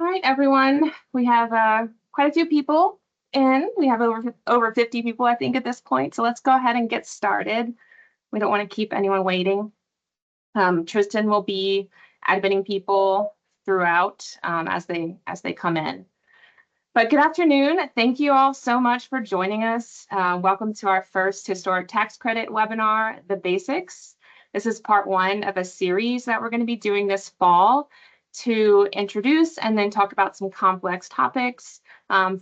All right, everyone. We have quite a few people in. We have over 50 people, I think, at this point. So let's go ahead and get started. We don't want to keep anyone waiting. Tristan will be admitting people throughout as they come in. But good afternoon. Thank you all so much for joining us. Welcome to our first historic tax credit webinar, The Basics. This is part one of a series that we're going to be doing this fall to introduce and then talk about some complex topics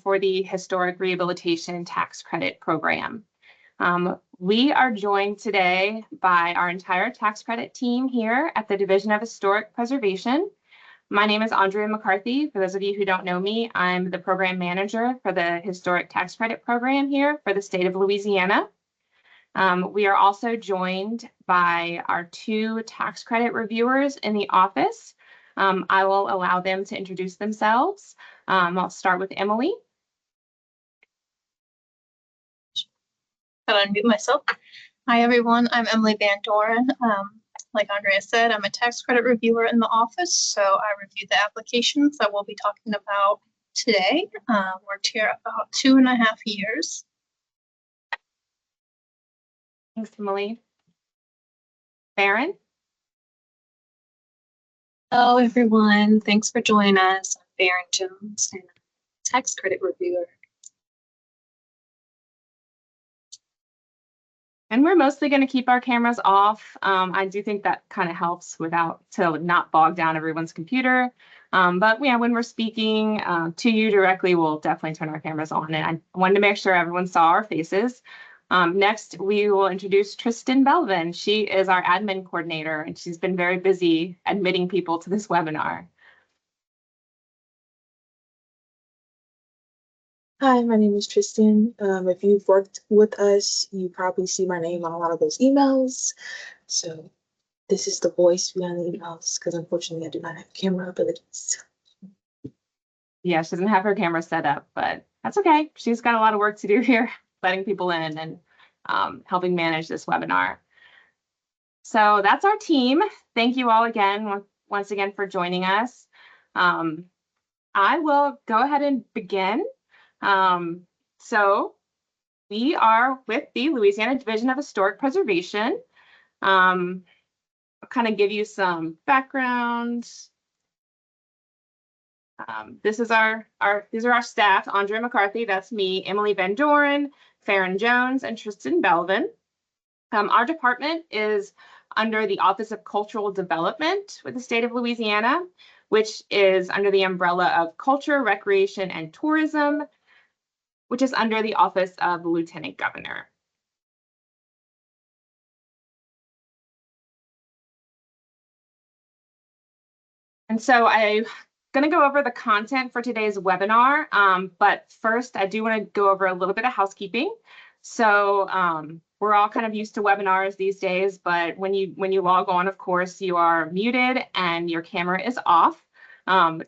for the historic rehabilitation tax credit program. We are joined today by our entire tax credit team here at the Division of Historic Preservation. My name is Andrea McCarthy. For those of you who don't know me, I'm the program manager for the Historic Tax Credit Program here for the state of Louisiana. We are also joined by our two tax credit reviewers in the office. I will allow them to introduce themselves. I'll start with Emily. I'll unmute myself. Hi, everyone. I'm Emily Van Doren. Like Andrea said, I'm a tax credit reviewer in the office, so I review the applications that we'll be talking about today. Worked here about 2.5 years. Thanks, Emily. Farron. Hello, everyone. Thanks for joining us. I'm Farron Jones, and I'm a tax credit reviewer. And we're mostly going to keep our cameras off. I do think that kind of helps to not bog down everyone's computer. But yeah, when we're speaking to you directly, we'll definitely turn our cameras on. And I wanted to make sure everyone saw our faces. Next, we will introduce Tristan Belvin. She is our admin coordinator, and she's been very busy admitting people to this webinar. Hi, my name is Tristan. If you've worked with us, you probably see my name on a lot of those emails. So this is the voice behind the emails, because unfortunately I do not have camera abilities. Yeah, she doesn't have her camera set up, but that's okay. She's got a lot of work to do here, letting people in and helping manage this webinar. So that's our team. Thank you all again, once again, for joining us. I will go ahead and begin. So we are with the Louisiana Division of Historic Preservation. I'll kind of give you some background. These are our staff: Andrea McCarthy, that's me, Emily Van Doren, Farron Jones, and Tristan Belvin. Our department is under the Office of Cultural Development with the state of Louisiana, which is under the umbrella of Culture, Recreation, and Tourism, which is under the Office of the Lieutenant Governor. And so I'm going to go over the content for today's webinar, but first I do want to go over a little bit of housekeeping. So we're all kind of used to webinars these days, but when you log on, of course, you are muted and your camera is off.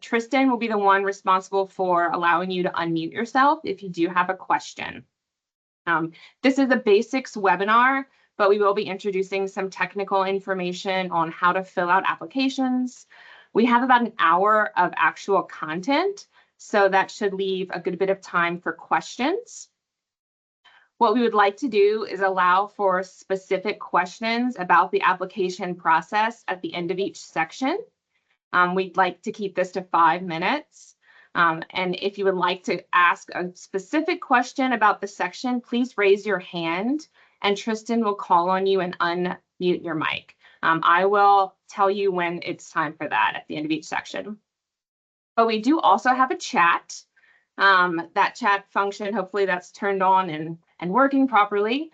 Tristan will be the one responsible for allowing you to unmute yourself if you do have a question. This is a basics webinar, but we will be introducing some technical information on how to fill out applications. We have about an hour of actual content, so that should leave a good bit of time for questions. What we would like to do is allow for specific questions about the application process at the end of each section. We'd like to keep this to 5 minutes. And if you would like to ask a specific question about the section, please raise your hand and Tristan will call on you and unmute your mic. I will tell you when it's time for that at the end of each section. But we do also have a chat. That chat function, hopefully that's turned on and working properly.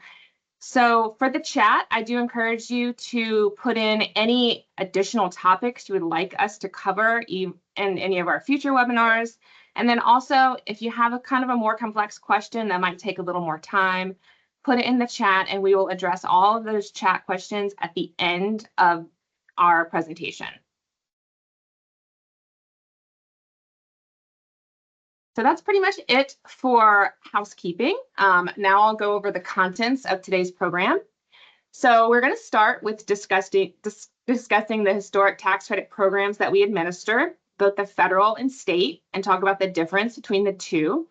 So for the chat, I do encourage you to put in any additional topics you would like us to cover in any of our future webinars. And then also, if you have a kind of a more complex question that might take a little more time, put it in the chat and we will address all of those chat questions at the end of our presentation. So that's pretty much it for housekeeping. Now I'll go over the contents of today's program. So we're going to start with discussing the historic tax credit programs that we administer. both the federal and state and talk about the difference between the two.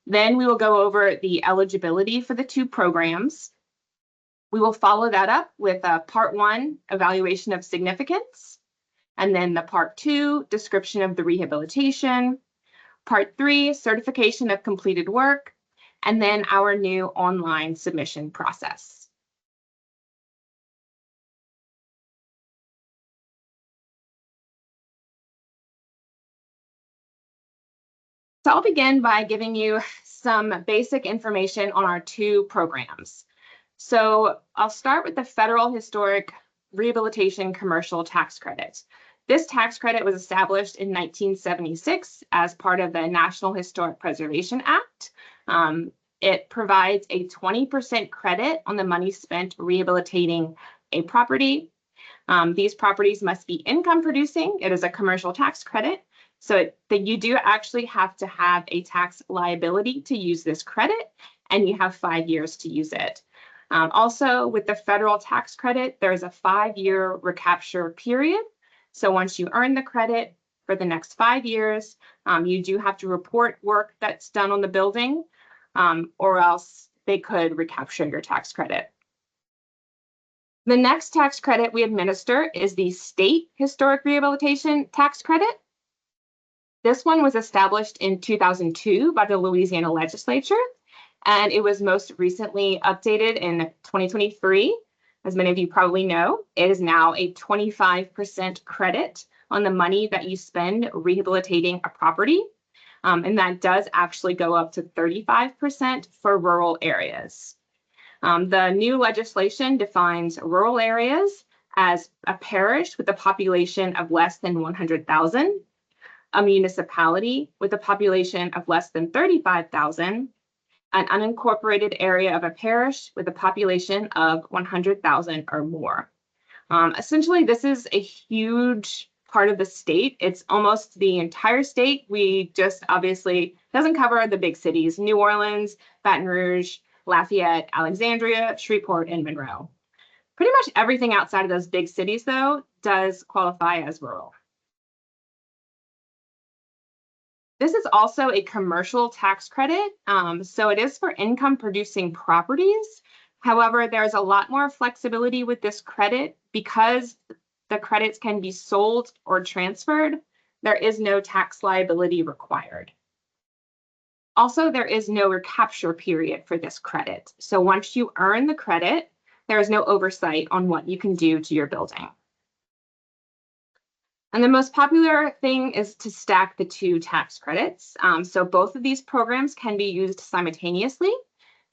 Then we will go over the eligibility for the two programs. We will follow that up with a part 1 evaluation of significance, and then the part 2 description of the rehabilitation, part 3 certification of completed work, and then our new online submission process. So I'll begin by giving you some basic information on our two programs. So I'll start with the Federal Historic Rehabilitation Commercial Tax Credit. This tax credit was established in 1976 as part of the National Historic Preservation Act. It provides a 20% credit on the money spent rehabilitating a property. These properties must be income producing. It is a commercial tax credit. So that you do actually have to have a tax liability to use this credit, and you have 5 years to use it. Also, with the federal tax credit, there's a 5-year recapture period. So once you earn the credit for the next 5 years, you do have to report work that's done on the building, or else they could recapture your tax credit. The next tax credit we administer is the State Historic Rehabilitation Tax Credit. This one was established in 2002 by the Louisiana legislature, and it was most recently updated in 2023. As many of you probably know, it is now a 25% credit on the money that you spend rehabilitating a property, and that does actually go up to 35% for rural areas. The new legislation defines rural areas as a parish with a population of less than 100,000, a municipality with a population of less than 35,000, an unincorporated area of a parish with a population of 100,000 or more. Essentially, this is a huge part of the state. It's almost the entire state. We just obviously doesn't cover the big cities: New Orleans, Baton Rouge, Lafayette, Alexandria, Shreveport, and Monroe. Pretty much everything outside of those big cities, though, does qualify as rural. This is also a commercial tax credit, so it is for income producing properties. However, there's a lot more flexibility with this credit because the credits can be sold or transferred. There is no tax liability required. Also, there is no recapture period for this credit. So once you earn the credit, there is no oversight on what you can do to your building. And the most popular thing is to stack the two tax credits. So both of these programs can be used simultaneously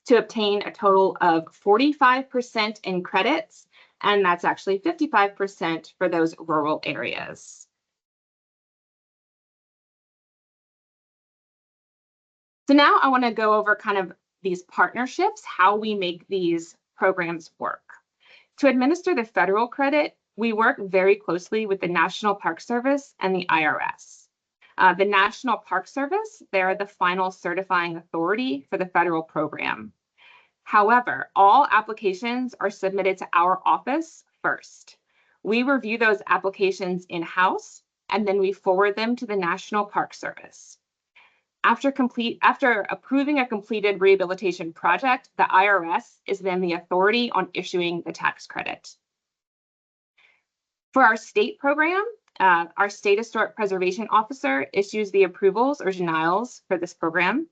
to obtain a total of 45% in credits, and that's actually 55% for those rural areas. So now I want to go over kind of these partnerships, how we make these programs work. To administer the federal credit, we work very closely with the National Park Service and the IRS. The National Park Service, they're the final certifying authority for the federal program. However, all applications are submitted to our office first. We review those applications in-house, and then we forward them to the National Park Service. After approving a completed rehabilitation project, the IRS is then the authority on issuing the tax credit. For our state program, our State Historic Preservation Officer issues the approvals or denials for this program.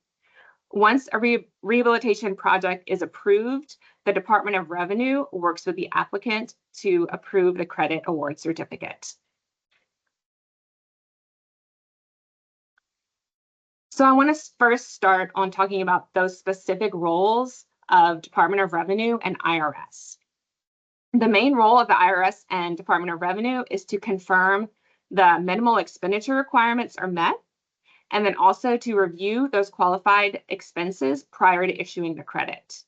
Once a rehabilitation project is approved, the Department of Revenue works with the applicant to approve the credit award certificate. So I want to first start on talking about those specific roles of Department of Revenue and IRS. The main role of the IRS and Department of Revenue is to confirm the minimal expenditure requirements are met, and then also to review those qualified expenses prior to issuing the credit.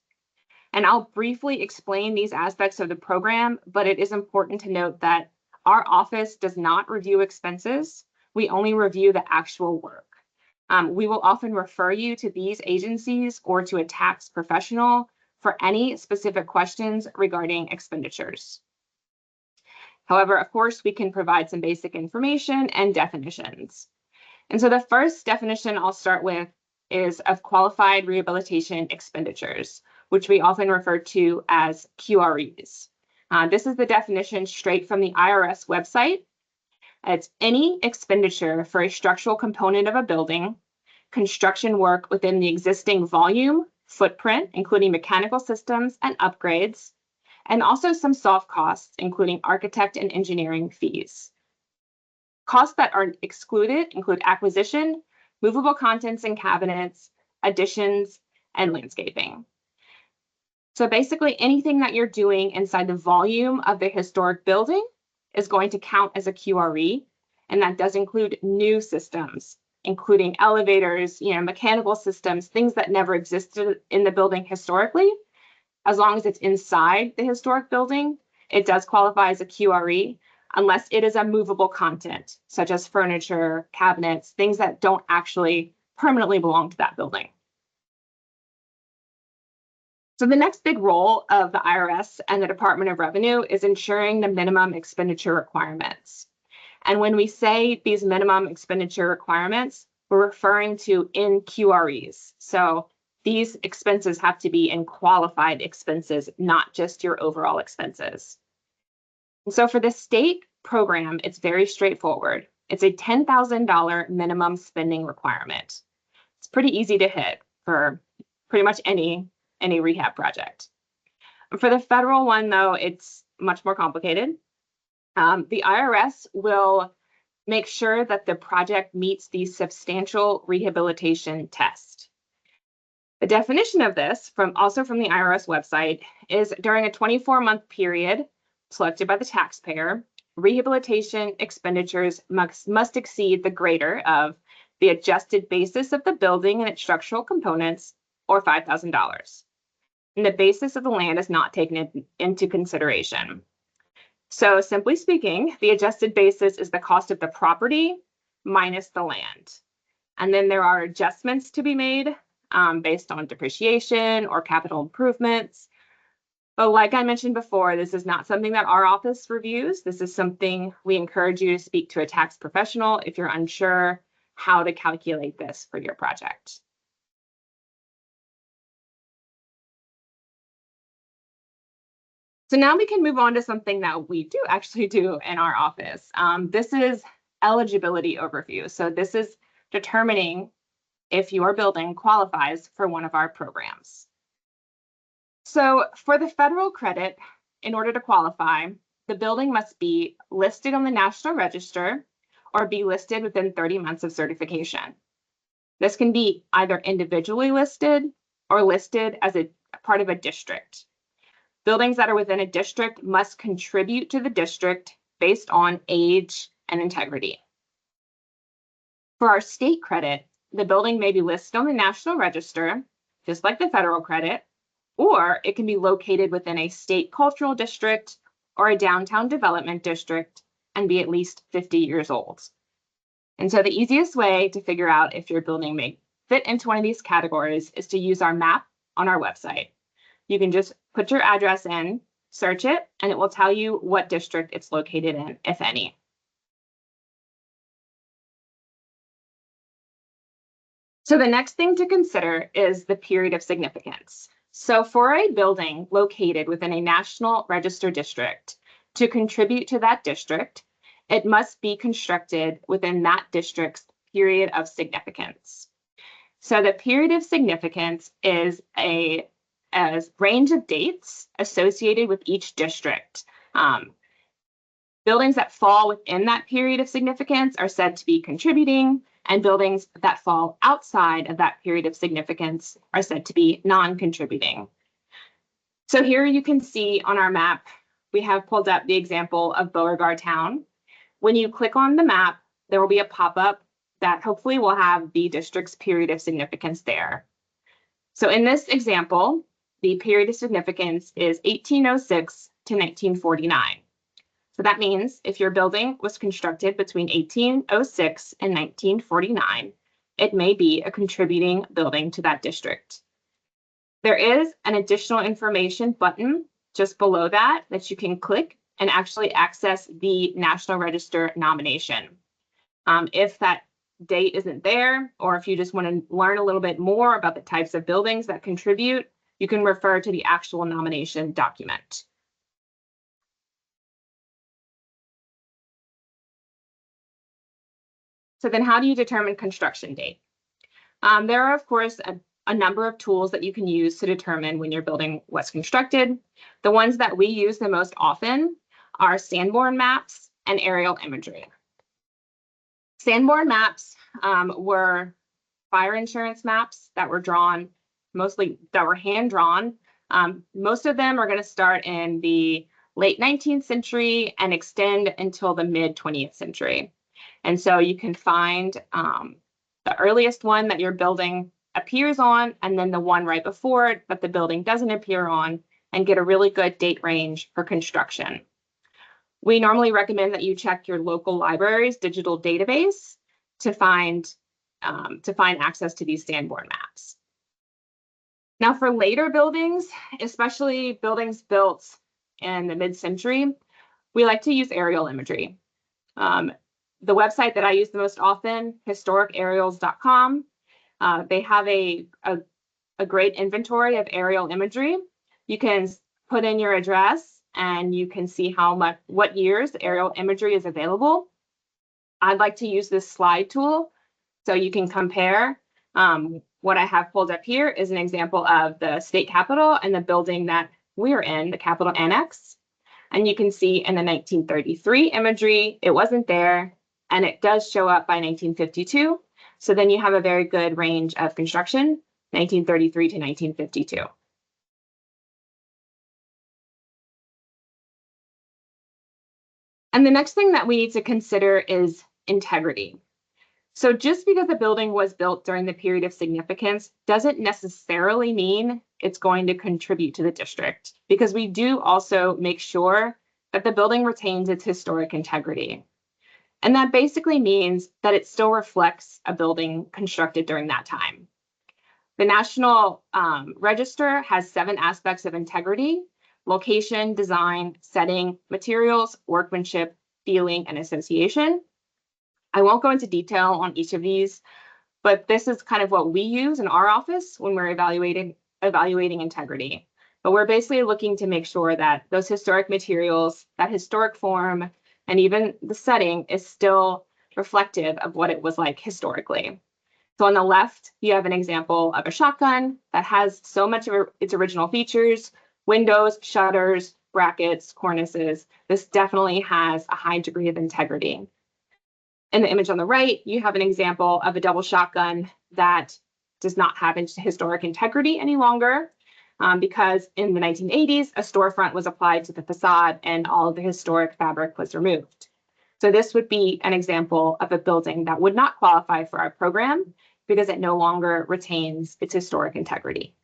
And I'll briefly explain these aspects of the program, but it is important to note that our office does not review expenses. We only review the actual work. We will often refer you to these agencies or to a tax professional for any specific questions regarding expenditures. However, of course, we can provide some basic information and definitions. And so the first definition I'll start with is of qualified rehabilitation expenditures, which we often refer to as QREs. This is the definition straight from the IRS website. It's any expenditure for a structural component of a building, construction work within the existing volume, footprint, including mechanical systems and upgrades, and also some soft costs, including architect and engineering fees. Costs that are excluded include acquisition, movable contents and cabinets, additions, and landscaping. So basically anything that you're doing inside the volume of the historic building is going to count as a QRE, and that does include new systems, including elevators, mechanical systems, things that never existed in the building historically. As long as it's inside the historic building, it does qualify as a QRE, unless it is a movable content, such as furniture, cabinets, things that don't actually permanently belong to that building. So the next big role of the IRS and the Department of Revenue is ensuring the minimum expenditure requirements. And when we say these minimum expenditure requirements, we're referring to in QREs. So these expenses have to be in qualified expenses, not just your overall expenses. And so for the state program, it's very straightforward. It's a $10,000 minimum spending requirement. It's pretty easy to hit for pretty much any rehab project. For the federal one, though, it's much more complicated. The IRS will make sure that the project meets the substantial rehabilitation test. The definition of this, also from the IRS website, is during a 24-month period selected by the taxpayer, rehabilitation expenditures must exceed the greater of the adjusted basis of the building and its structural components, or $5,000. And the basis of the land is not taken into consideration. So simply speaking, the adjusted basis is the cost of the property minus the land. And then there are adjustments to be made based on depreciation or capital improvements. But like I mentioned before, this is not something that our office reviews. This is something we encourage you to speak to a tax professional if you're unsure how to calculate this for your project. So now we can move on to something that we do actually do in our office. This is eligibility overview. So this is determining if your building qualifies for one of our programs. So for the federal credit, in order to qualify, the building must be listed on the National Register or be listed within 30 months of certification. This can be either individually listed or listed as a part of a district. Buildings that are within a district must contribute to the district based on age and integrity. For our state credit, the building may be listed on the National Register, just like the federal credit, or it can be located within a state cultural district or a downtown development district and be at least 50 years old. And so the easiest way to figure out if your building may fit into one of these categories is to use our map on our website. You can just put your address in, search it, and it will tell you what district it's located in, if any. So the next thing to consider is the period of significance. So for a building located within a National Register district, to contribute to that district, it must be constructed within that district's period of significance. So the period of significance is a range of dates associated with each district. Buildings that fall within that period of significance are said to be contributing, and buildings that fall outside of that period of significance are said to be non-contributing. So here you can see on our map, we have pulled up the example of Beauregard Town. When you click on the map, there will be a pop-up that hopefully will have the district's period of significance there. So in this example, the period of significance is 1806 to 1949. So that means if your building was constructed between 1806 and 1949, it may be a contributing building to that district. There is an additional information button just below that you can click and actually access the National Register nomination. If that date isn't there, or if you just want to learn a little bit more about the types of buildings that contribute, you can refer to the actual nomination document. So then how do you determine construction date? There are, of course, a number of tools that you can use to determine when your building was constructed. The ones that we use the most often are Sanborn maps and aerial imagery. Sanborn maps were fire insurance maps that were drawn, mostly that were hand drawn. Most of them are going to start in the late 19th century and extend until the mid 20th century. And so you can find the earliest one that your building appears on, and then the one right before it that the building doesn't appear on, and get a really good date range for construction. We normally recommend that you check your local library's digital database to find access to these Sanborn maps. Now, for later buildings, especially buildings built in the mid-century, we like to use aerial imagery. The website that I use the most often, historicaerials.com, they have a great inventory of aerial imagery. You can put in your address and you can see what years aerial imagery is available. I'd like to use this slide tool so you can compare. What I have pulled up here is an example of the state capitol and the building that we're in, the Capitol Annex. And you can see in the 1933 imagery, it wasn't there, and it does show up by 1952. So then you have a very good range of construction, 1933 to 1952. And the next thing that we need to consider is integrity. So just because a building was built during the period of significance doesn't necessarily mean it's going to contribute to the district, because we do also make sure that the building retains its historic integrity. And that basically means that it still reflects a building constructed during that time. The National Register has 7 aspects of integrity: location, design, setting, materials, workmanship, feeling, and association. I won't go into detail on each of these, but this is kind of what we use in our office when we're evaluating integrity. But we're basically looking to make sure that those historic materials, that historic form, and even the setting is still reflective of what it was like historically. So on the left, you have an example of a shotgun that has so much of its original features: windows, shutters, brackets, cornices. This definitely has a high degree of integrity. In the image on the right, you have an example of a double shotgun that does not have historic integrity any longer, because in the 1980s, a storefront was applied to the facade and all of the historic fabric was removed. So this would be an example of a building that would not qualify for our program because it no longer retains its historic integrity.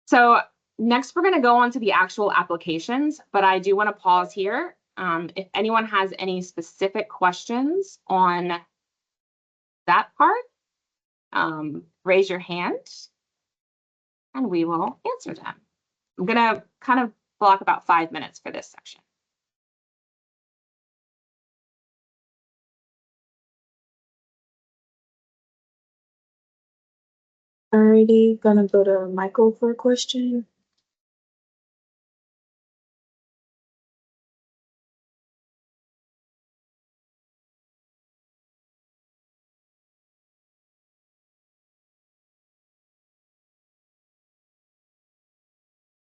So next, we're going to go on to the actual applications, but I do want to pause here. If anyone has any specific questions on that part, raise your hand and we will answer them. I'm going to kind of block about 5 minutes for this section. Alrighty, gonna go to Michael for a question.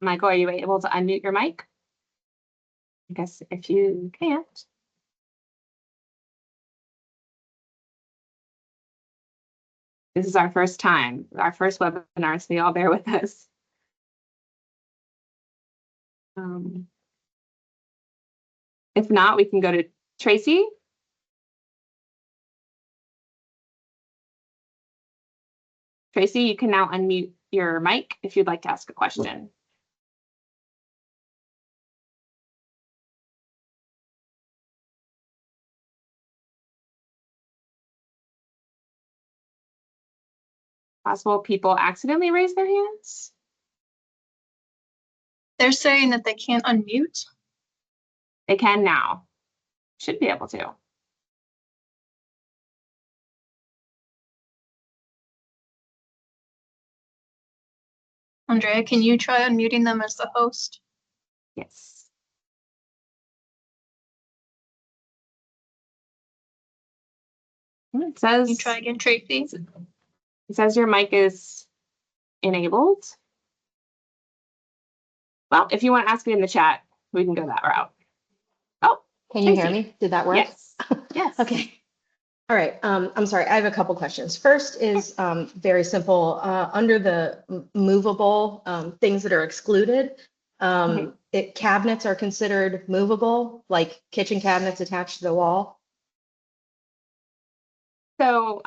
Michael, are you able to unmute your mic? I guess if you can't. This is our first time, our first webinar, so y'all bear with us. If not, we can go to Tracy. Tracy, you can now unmute your mic if you'd like to ask a question. Possible people accidentally raise their hands? They're saying that they can't unmute. They can now. Should be able to. Andrea, can you try unmuting them as the host? Yes. It Can you says, try again, Tracy? it says your mic is enabled. Well, if you want to ask it in the chat, we can go that route. Oh, Can you hear Tracy. me? Did that work? Yes. Yes. Okay. All right. I'm sorry. I have a couple questions. First is very simple. Under the movable things that are excluded, cabinets are considered movable, like kitchen cabinets attached to the wall. So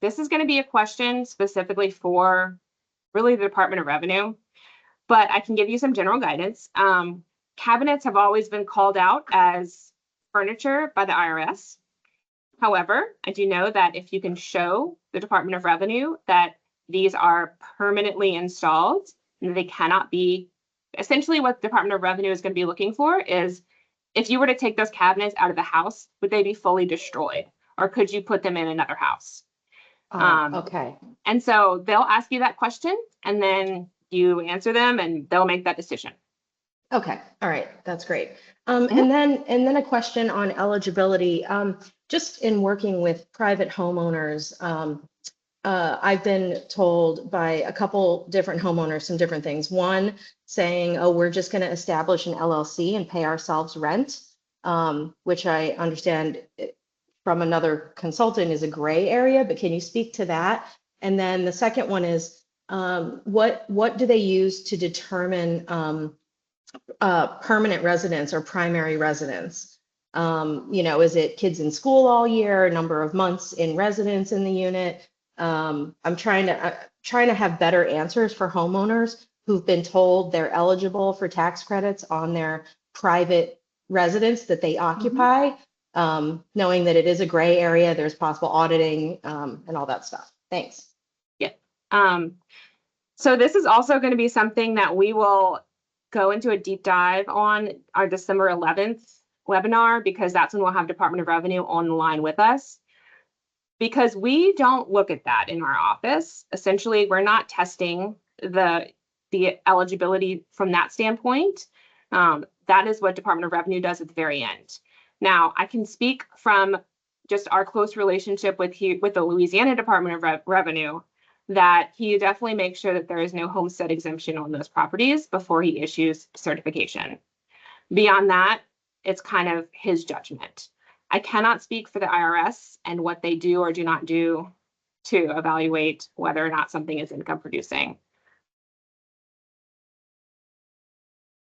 this is going to be a question specifically for really the Department of Revenue, but I can give you some general guidance. Cabinets have always been called out as furniture by the IRS. However, I do know that if you can show the Department of Revenue that these are permanently installed and they cannot be, essentially what the Department of Revenue is going to be looking for is if you were to take those cabinets out of the house, would they be fully destroyed? Or could you put them in another house? Okay. And so they'll ask you that question and then you answer them and they'll make that decision. Okay. All right. That's great. And then a question on eligibility. Just in working with private homeowners, I've been told by a couple different homeowners some different things. One saying, oh, we're just going to establish an LLC and pay ourselves rent, which I understand from another consultant is a gray area, but can you speak to that? And then the second one is, what do they use to determine permanent residence or primary residence? Is it kids in school all year, number of months in residence in the unit? I'm trying to have better answers for homeowners who've been told they're eligible for tax credits on their private residence that they occupy, knowing that it is a gray area, there's possible auditing and all that stuff. Thanks. Yeah. So this is also going to be something that we will go into a deep dive on our December 11th webinar, because that's when we'll have Department of Revenue on the line with us. Because we don't look at that in our office. Essentially, we're not testing the eligibility from that standpoint. That is what Department of Revenue does at the very end. Now, I can speak from just our close relationship with the Louisiana Department of Revenue, that he definitely makes sure that there is no homestead exemption on those properties before he issues certification. Beyond that, it's kind of his judgment. I cannot speak for the IRS and what they do or do not do to evaluate whether or not something is income producing.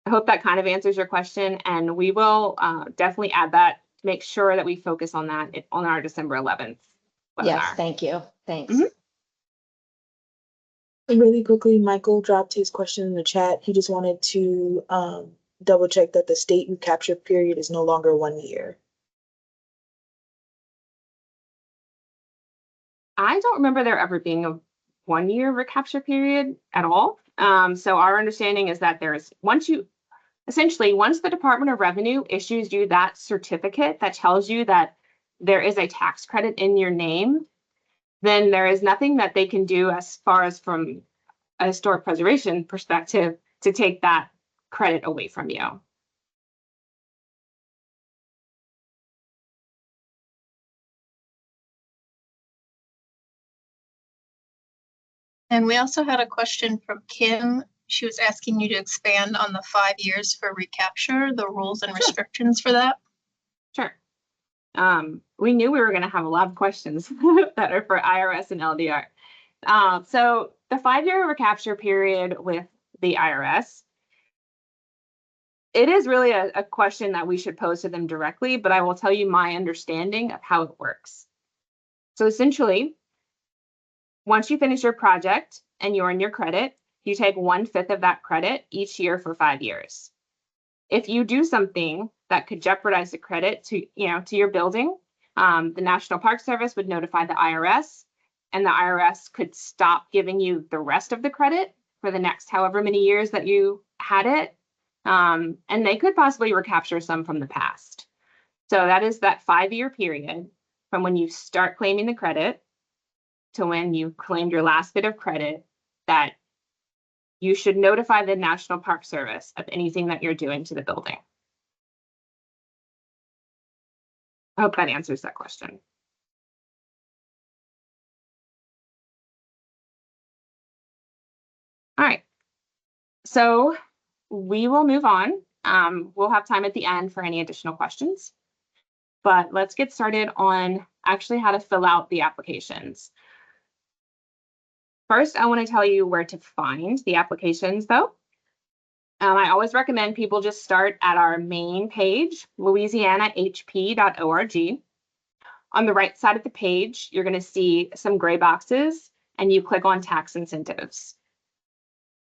I hope that kind of answers your question, and we will definitely add that to make sure that we focus on that on our December 11th webinar. Yes, thank you. Thanks. Really quickly, Michael dropped his question in the chat. He just wanted to double check that the state recapture period is no longer 1 year. I don't remember there ever being a 1 year recapture period at all. So our understanding is that there's once the Department of Revenue issues you that certificate that tells you that there is a tax credit in your name, then there is nothing that they can do as far as from a historic preservation perspective to take that credit away from you. And we also had a question from Kim. She was asking you to expand on the 5 years for recapture, the rules and restrictions for that. Sure. We knew we were going to have a lot of questions that are for IRS and LDR. So the 5-year recapture period with the IRS, it is really a question that we should pose to them directly, but I will tell you my understanding of how it works. So essentially, once you finish your project and you earn your credit, you take 1/5 of that credit each year for 5 years. If you do something that could jeopardize the credit to your building, the National Park Service would notify the IRS. and the IRS could stop giving you the rest of the credit for the next however many years that you had it. And they could possibly recapture some from the past. So that is that 5-year period from when you start claiming the credit to when you claimed your last bit of credit that you should notify the National Park Service of anything that you're doing to the building. I hope that answers that question. All right, so we will move on. We'll have time at the end for any additional questions, but let's get started on actually how to fill out the applications. First, I want to tell you where to find the applications though. I always recommend people just start at our main page, louisianahp.org. On the right side of the page, you're going to see some gray boxes and you click on tax incentives.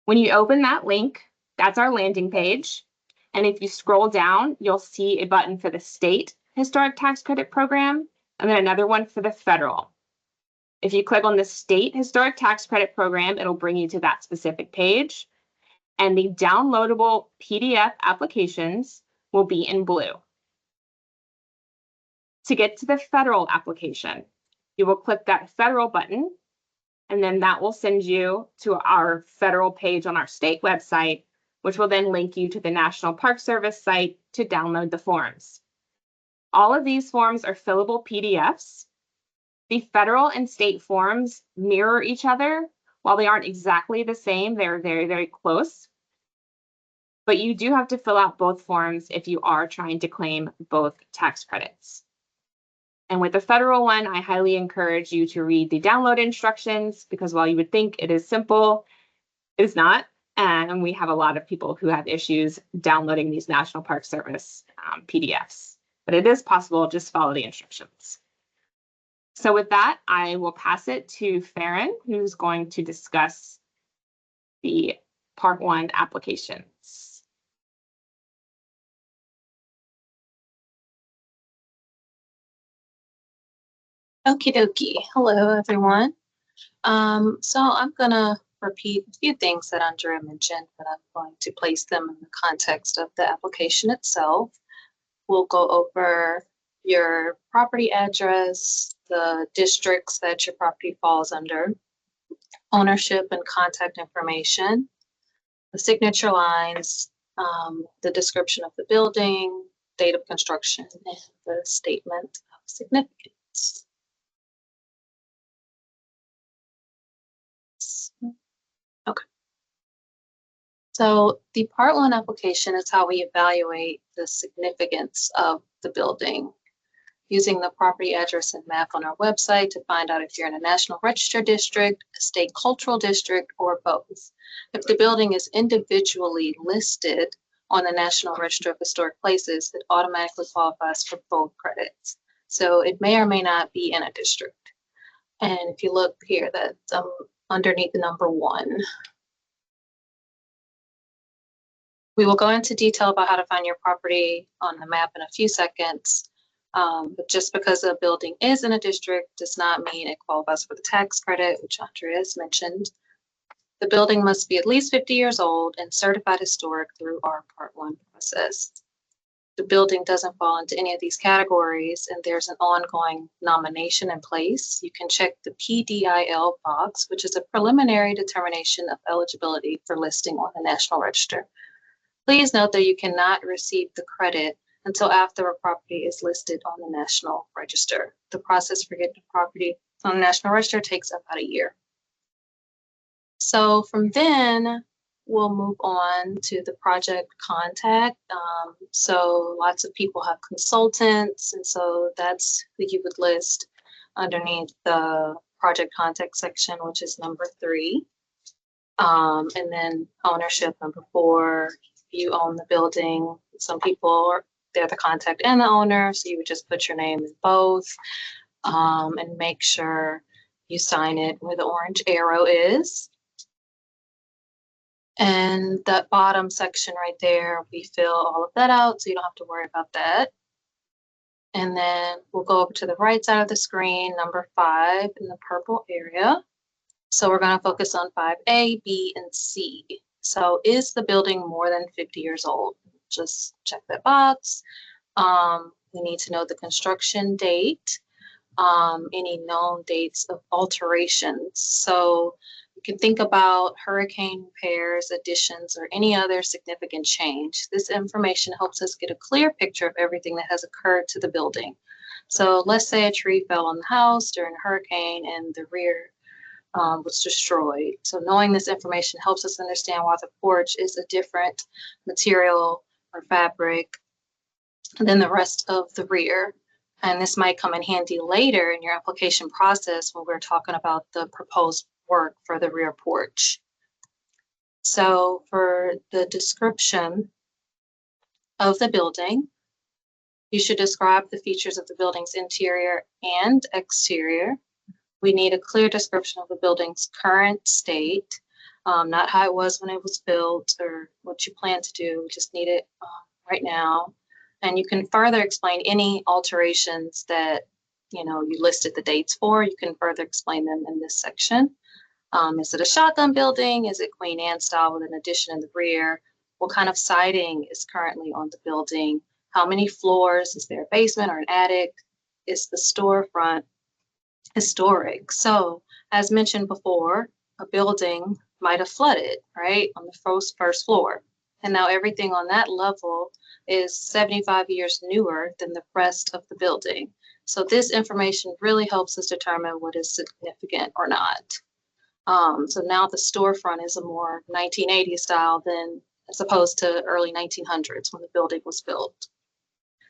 When you open that link, that's our landing page. And if you scroll down, you'll see a button for the state historic tax credit program and then another one for the federal. If you click on the state historic tax credit program, it'll bring you to that specific page. And the downloadable PDF applications will be in blue. To get to the federal application, you will click that federal button, and then that will send you to our federal page on our state website, which will then link you to the National Park Service site to download the forms. All of these forms are fillable PDFs. The federal and state forms mirror each other. While they aren't exactly the same, they're very, very close. But you do have to fill out both forms if you are trying to claim both tax credits. And with the federal one, I highly encourage you to read the download instructions because while you would think it is simple, it is not. And we have a lot of people who have issues downloading these National Park Service PDFs. But it is possible, just follow the instructions. So with that, I will pass it to Farron, who's going to discuss the Part 1 applications. Okie dokie. Hello, everyone. So I'm gonna repeat a few things that Andrea mentioned, but I'm going to place them in the context of the application itself. We'll go over your property address, the districts that your property falls under, ownership and contact information, the signature lines, the description of the building, date of construction, and the statement of significance. Okay. So the Part 1 application is how we evaluate the significance of the building using the property address and map on our website to find out if you're in a National Register district, a state cultural district, or both. If the building is individually listed on the National Register of Historic Places, it automatically qualifies for both credits. So it may or may not be in a district. And if you look here, that's underneath the number 1. We will go into detail about how to find your property on the map in a few seconds. But just because a building is in a district does not mean it qualifies for the tax credit, which Andrea has mentioned. The building must be at least 50 years old and certified historic through our Part 1 process. The building doesn't fall into any of these categories and there's an ongoing nomination in place. You can check the PDIL box, which is a preliminary determination of eligibility for listing on the National Register. Please note that you cannot receive the credit until after a property is listed on the National Register. The process for getting a property on the National Register takes about a year. So from then, we'll move on to the project contact. So lots of people have consultants, and so that's who you would list underneath the project contact section, which is number 3. And then ownership, number 4. You own the building. Some people they're the contact and the owner, so you would just put your name in both, and make sure you sign it where the orange arrow is. And that bottom section right there, we fill all of that out, so you don't have to worry about that. And then we'll go over to the right side of the screen, number 5 in the purple area. So we're going to focus on 5A, B, and C. So is the building more than 50 years old? Just check that box. We need to know the construction date, any known dates of alterations. So you can think about hurricane repairs, additions, or any other significant change. This information helps us get a clear picture of everything that has occurred to the building. So let's say a tree fell on the house during a hurricane and the rear was destroyed. So knowing this information helps us understand why the porch is a different material or fabric than the rest of the rear. And this might come in handy later in your application process when we're talking about the proposed work for the rear porch. So for the description of the building, you should describe the features of the building's interior and exterior. We need a clear description of the building's current state, not how it was when it was built or what you plan to do. We just need it right now. And you can further explain any alterations that you listed the dates for. You can further explain them in this section. Is it a shotgun building? Is it Queen Anne style with an addition in the rear? What kind of siding is currently on the building? How many floors? Is there a basement or an attic? Is the storefront historic? So as mentioned before, a building might have flooded, right, on the first floor. And now everything on that level is 75 years newer than the rest of the building. So this information really helps us determine what is significant or not. So now the storefront is a more 1980s style than as opposed to early 1900s when the building was built.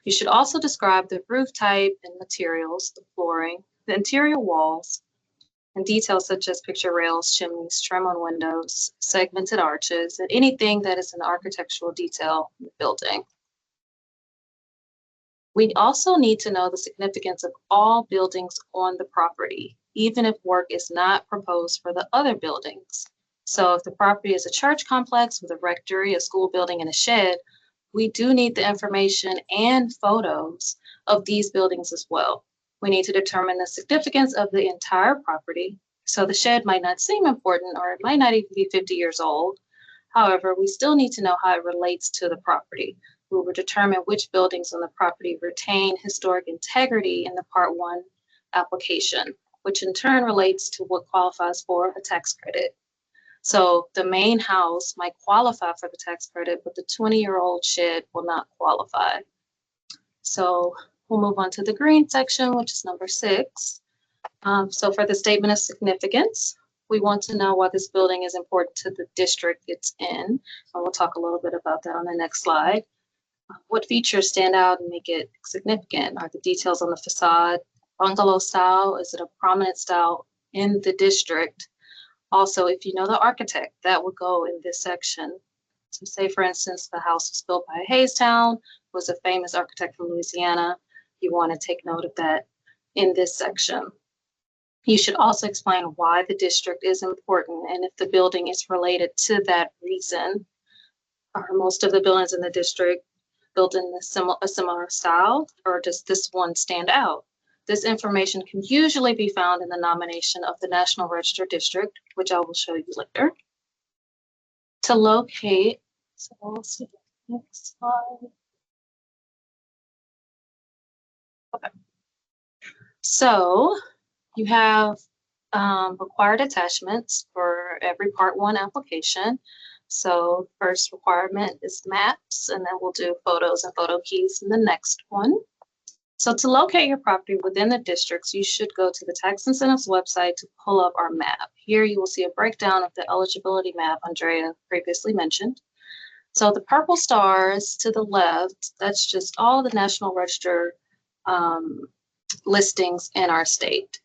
You should also describe the roof type and materials, the flooring, the interior walls, and details such as picture rails, chimneys, trim on windows, segmented arches, and anything that is an architectural detail in the building. We also need to know the significance of all buildings on the property, even if work is not proposed for the other buildings. So if the property is a church complex with a rectory, a school building, and a shed, we do need the information and photos of these buildings as well. We need to determine the significance of the entire property. So the shed might not seem important, or it might not even be 50 years old. However, we still need to know how it relates to the property. We will determine which buildings on the property retain historic integrity in the Part 1 application, which in turn relates to what qualifies for a tax credit. So the main house might qualify for the tax credit, but the 20-year-old shed will not qualify. So we'll move on to the green section, which is number 6. So for the statement of significance, we want to know why this building is important to the district it's in. And we'll talk a little bit about that on the next slide. What features stand out and make it significant? Are the details on the facade bungalow style? Is it a prominent style in the district? Also, if you know the architect, that would go in this section. So say, for instance, the house was built by Haystown, was a famous architect from Louisiana. You want to take note of that in this section. You should also explain why the district is important and if the building is related to that reason. Are most of the buildings in the district built in a similar style, or does this one stand out? This information can usually be found in the nomination of the National Register District, which I will show you later. To locate, so we'll see the next slide. Okay. So you have required attachments for every Part 1 application. So first requirement is maps, and then we'll do photos and photo keys in the next one. So to locate your property within the districts, you should go to the tax incentives website to pull up our map. Here you will see a breakdown of the eligibility map Andrea previously mentioned. So the purple stars to the left, that's just all the National Register listings in our state.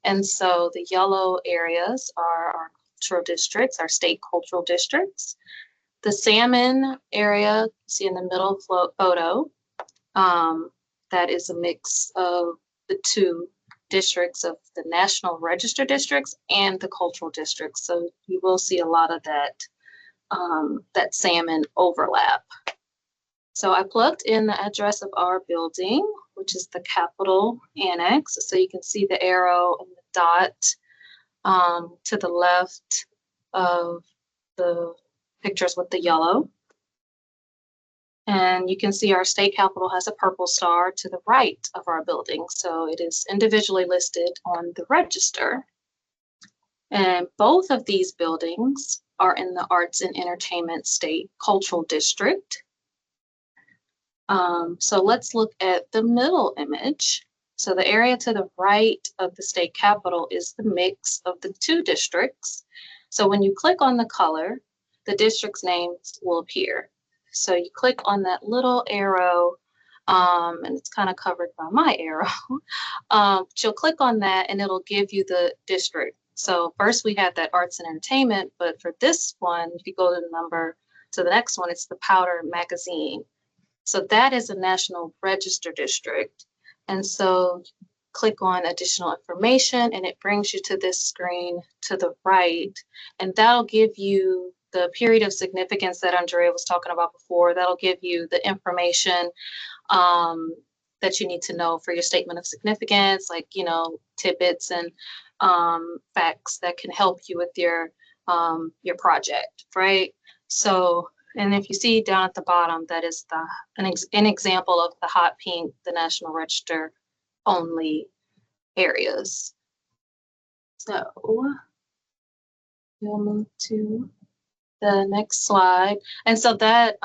And so the yellow areas are our cultural districts, our state cultural districts. The salmon area, you see in the middle photo, that is a mix of the two districts of the National Register districts and the cultural districts. So you will see a lot of that, that salmon overlap. So I plugged in the address of our building, which is the Capitol Annex. So you can see the arrow and the dot to the left of the pictures with the yellow. And you can see our state capitol has a purple star to the right of our building. So it is individually listed on the register. And both of these buildings are in the Arts and Entertainment State Cultural District. So let's look at the middle image. So the area to the right of the state capitol is the mix of the two districts. So when you click on the color, the district's names will appear. So you click on that little arrow, and it's kind of covered by my arrow. But you'll click on that and it'll give you the district. So first we had that arts and entertainment, but for this one, if you go to the next one, it's the Powder Magazine. So that is a National Register district. And so click on additional information and it brings you to this screen to the right. And that'll give you the period of significance that Andrea was talking about before. That'll give you the information that you need to know for your statement of significance, like, tidbits and facts that can help you with your project, right? So, and if you see down at the bottom, that is an example of the hot pink, the National Register only areas. So we'll move to the next slide. And so that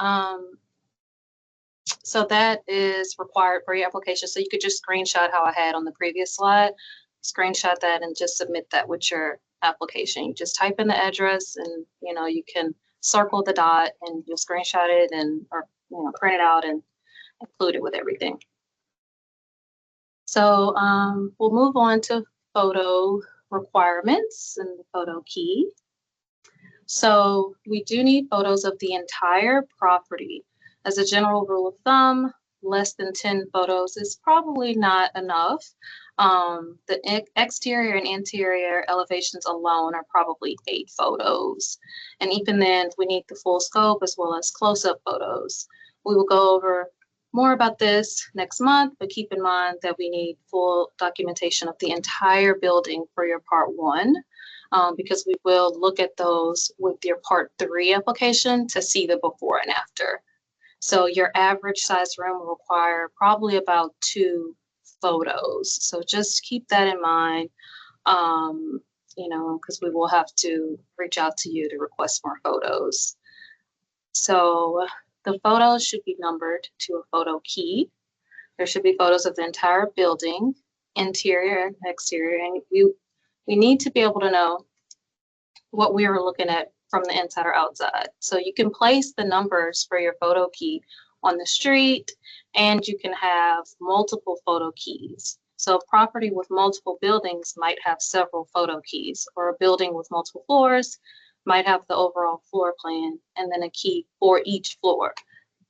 is required for your application. So you could just screenshot how I had on the previous slide, screenshot that and just submit that with your application. You just type in the address and, you can circle the dot and you'll screenshot it or print it out and include it with everything. So we'll move on to photo requirements and the photo key. So we do need photos of the entire property. As a general rule of thumb, less than 10 photos is probably not enough. The exterior and interior elevations alone are probably 8 photos. And even then, we need the full scope as well as close-up photos. We will go over more about this next month, but keep in mind that we need full documentation of the entire building for your part 1, because we will look at those with your part 3 application to see the before and after. So your average size room will require probably about 2 photos. So just keep that in mind, because we will have to reach out to you to request more photos. So the photos should be numbered to a photo key. There should be photos of the entire building, interior and exterior, and we need to be able to know what we are looking at from the inside or outside. So you can place the numbers for your photo key on the street, and you can have multiple photo keys. So a property with multiple buildings might have several photo keys, or a building with multiple floors might have the overall floor plan and then a key for each floor.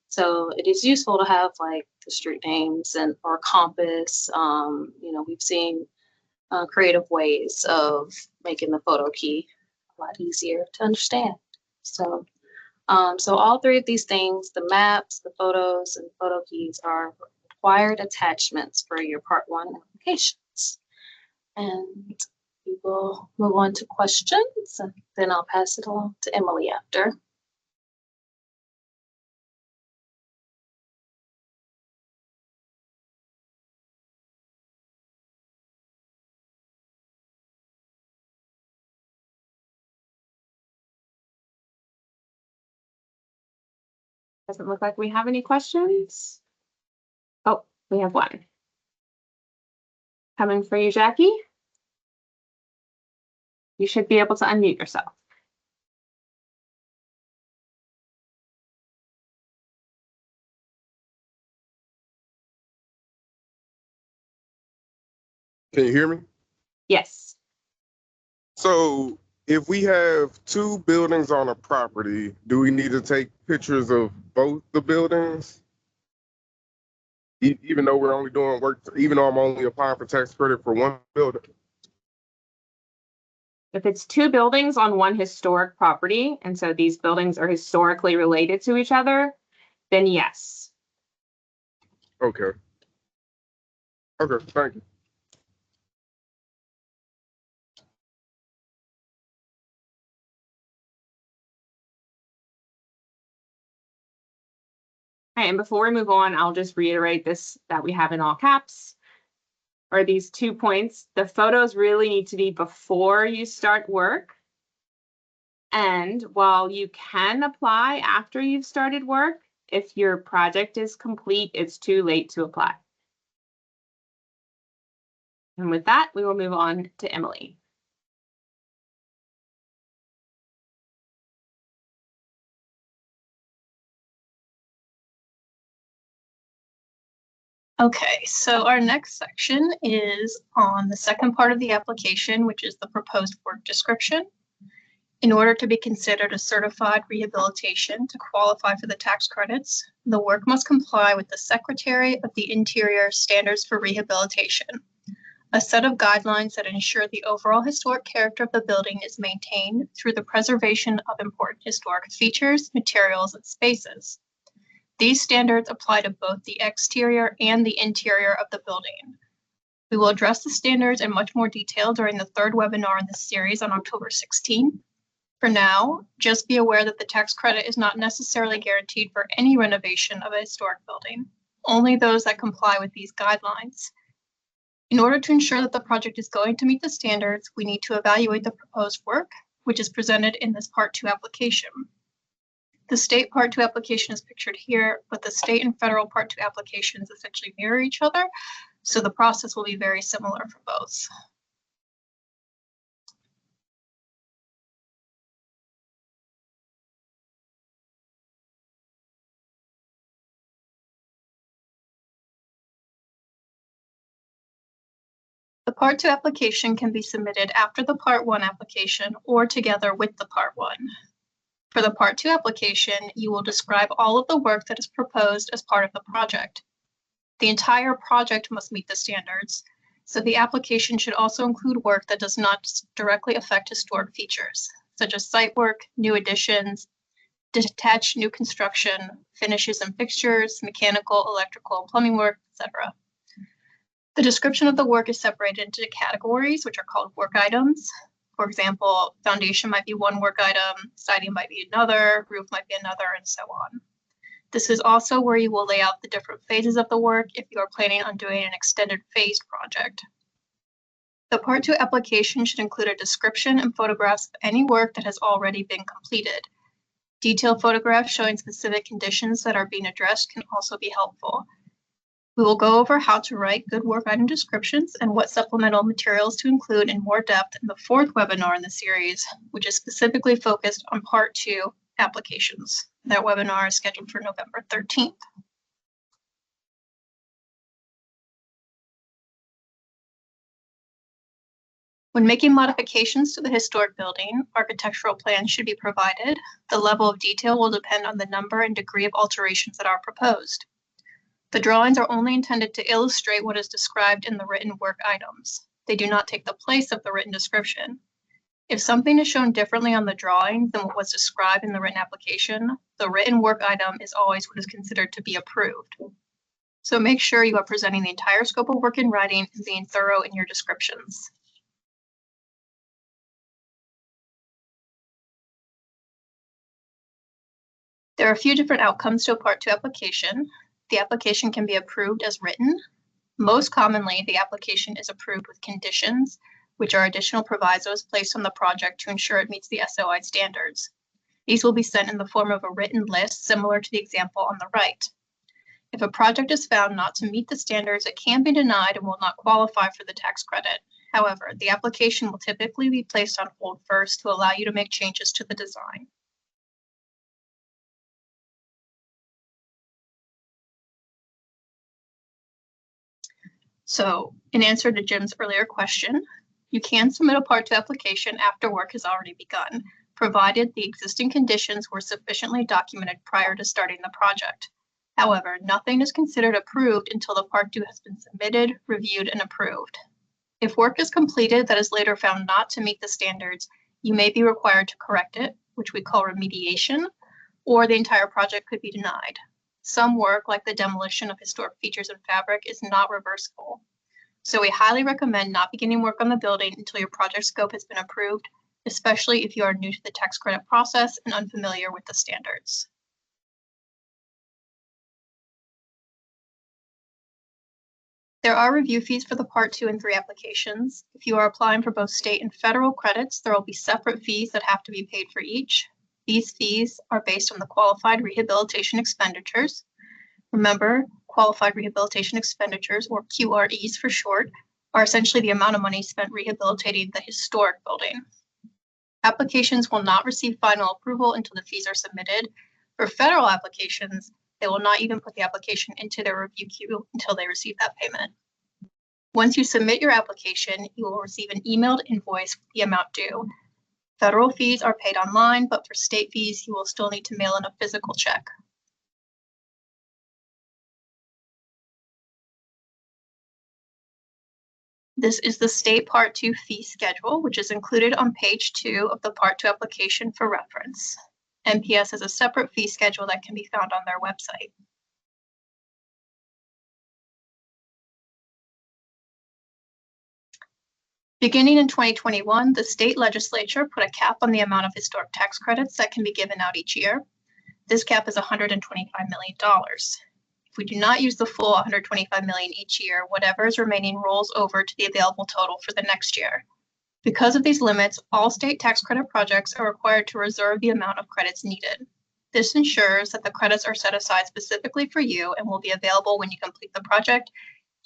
So it is useful to have like the street names or a compass. We've seen creative ways of making the photo key a lot easier to understand. So all 3 of these things, the maps, the photos, and photo keys, are required attachments for your part 1 applications. And we will move on to questions, and then I'll pass it along to Emily after. Doesn't look like we have any questions. Oh, we have one. Coming for you, Jackie. You should be able to unmute yourself. Can you hear me? Yes. So if we have 2 buildings on a property, do we need to take pictures of both the buildings? Even though we're only doing work, even though I'm only applying for tax credit for 1 building? If it's 2 buildings on 1 historic property, and so these buildings are historically related to each other, then yes. Okay. Okay, thank you. Okay, and before we move on, I'll just reiterate this that we have in all caps, are these 2 points. The photos really need to be before you start work. And while you can apply after you've started work, if your project is complete, it's too late to apply. And with that, we will move on to Emily. Okay, so our next section is on the second part of the application, which is the proposed work description. In order to be considered a certified rehabilitation to qualify for the tax credits, the work must comply with the Secretary of the Interior Standards for Rehabilitation, a set of guidelines that ensure the overall historic character of the building is maintained through the preservation of important historic features, materials, and spaces. These standards apply to both the exterior and the interior of the building. We will address the standards in much more detail during the third webinar in this series on October 16. For now, just be aware that the tax credit is not necessarily guaranteed for any renovation of a historic building, only those that comply with these guidelines. In order to ensure that the project is going to meet the standards, we need to evaluate the proposed work, which is presented in this Part 2 application. The state Part 2 application is pictured here, but the state and federal Part 2 applications essentially mirror each other, so the process will be very similar for both. The Part 2 application can be submitted after the Part 1 application or together with the Part 1. For the Part 2 application, you will describe all of the work that is proposed as part of the project. The entire project must meet the standards, so the application should also include work that does not directly affect historic features, such as site work, new additions, detached new construction, finishes and fixtures, mechanical, electrical, and plumbing work, etc. The description of the work is separated into categories, which are called work items. For example, foundation might be one work item, siding might be another, roof might be another, and so on. This is also where you will lay out the different phases of the work if you are planning on doing an extended phased project. The Part 2 application should include a description and photographs of any work that has already been completed. Detailed photographs showing specific conditions that are being addressed can also be helpful. We will go over how to write good work item descriptions and what supplemental materials to include in more depth in the fourth webinar in the series, which is specifically focused on Part 2 applications. That webinar is scheduled for November 13th. When making modifications to the historic building, architectural plans should be provided. The level of detail will depend on the number and degree of alterations that are proposed. The drawings are only intended to illustrate what is described in the written work items. They do not take the place of the written description. If something is shown differently on the drawing than what was described in the written application, the written work item is always what is considered to be approved. So make sure you are presenting the entire scope of work in writing and being thorough in your descriptions. There are a few different outcomes to a Part 2 application. The application can be approved as written. Most commonly, the application is approved with conditions, which are additional provisos placed on the project to ensure it meets the SOI standards. These will be sent in the form of a written list similar to the example on the right. If a project is found not to meet the standards, it can be denied and will not qualify for the tax credit. However, the application will typically be placed on hold first to allow you to make changes to the design. So in answer to Jim's earlier question, you can submit a Part 2 application after work has already begun, provided the existing conditions were sufficiently documented prior to starting the project. However, nothing is considered approved until the Part 2 has been submitted, reviewed, and approved. If work is completed that is later found not to meet the standards, you may be required to correct it, which we call remediation, or the entire project could be denied. Some work, like the demolition of historic features and fabric, is not reversible. So we highly recommend not beginning work on the building until your project scope has been approved, especially if you are new to the tax credit process and unfamiliar with the standards. There are review fees for the Part 2 and 3 applications. If you are applying for both state and federal credits, there will be separate fees that have to be paid for each. These fees are based on the qualified rehabilitation expenditures. Remember, qualified rehabilitation expenditures, or QREs for short, are essentially the amount of money spent rehabilitating the historic building. Applications will not receive final approval until the fees are submitted. For federal applications, they will not even put the application into their review queue until they receive that payment. Once you submit your application, you will receive an emailed invoice with the amount due. Federal fees are paid online, but for state fees, you will still need to mail in a physical check. This is the state Part 2 fee schedule, which is included on page 2 of the Part 2 application for reference. NPS has a separate fee schedule that can be found on their website. Beginning in 2021, the state legislature put a cap on the amount of historic tax credits that can be given out each year. This cap is $125 million. If we do not use the full $125 million each year, whatever is remaining rolls over to the available total for the next year. Because of these limits, all state tax credit projects are required to reserve the amount of credits needed. This ensures that the credits are set aside specifically for you and will be available when you complete the project,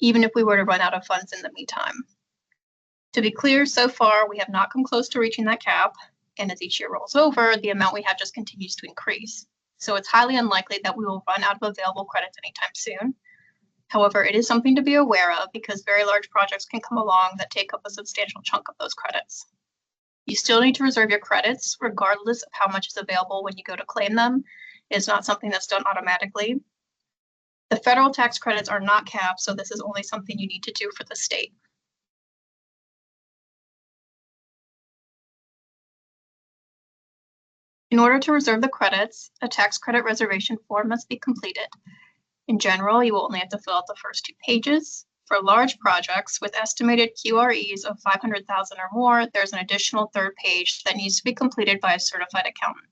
even if we were to run out of funds in the meantime. To be clear, so far, we have not come close to reaching that cap, and as each year rolls over, the amount we have just continues to increase. So it's highly unlikely that we will run out of available credits anytime soon. However, it is something to be aware of because very large projects can come along that take up a substantial chunk of those credits. You still need to reserve your credits regardless of how much is available when you go to claim them. It's not something that's done automatically. The federal tax credits are not capped, so this is only something you need to do for the state. In order to reserve the credits, a tax credit reservation form must be completed. In general, you will only have to fill out the first 2 pages. For large projects with estimated QREs of $500,000 or more, there's an additional 3rd page that needs to be completed by a certified accountant.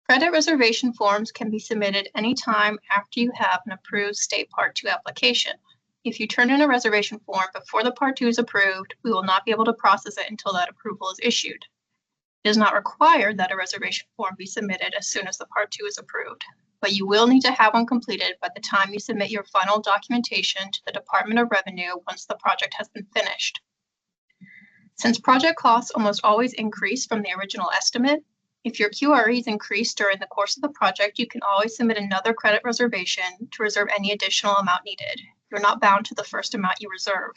Credit reservation forms can be submitted anytime after you have an approved state Part 2 application. If you turn in a reservation form before the Part 2 is approved, we will not be able to process it until that approval is issued. It is not required that a reservation form be submitted as soon as the Part 2 is approved, but you will need to have one completed by the time you submit your final documentation to the Department of Revenue once the project has been finished. Since project costs almost always increase from the original estimate, if your QREs increase during the course of the project, you can always submit another credit reservation to reserve any additional amount needed. You're not bound to the first amount you reserve.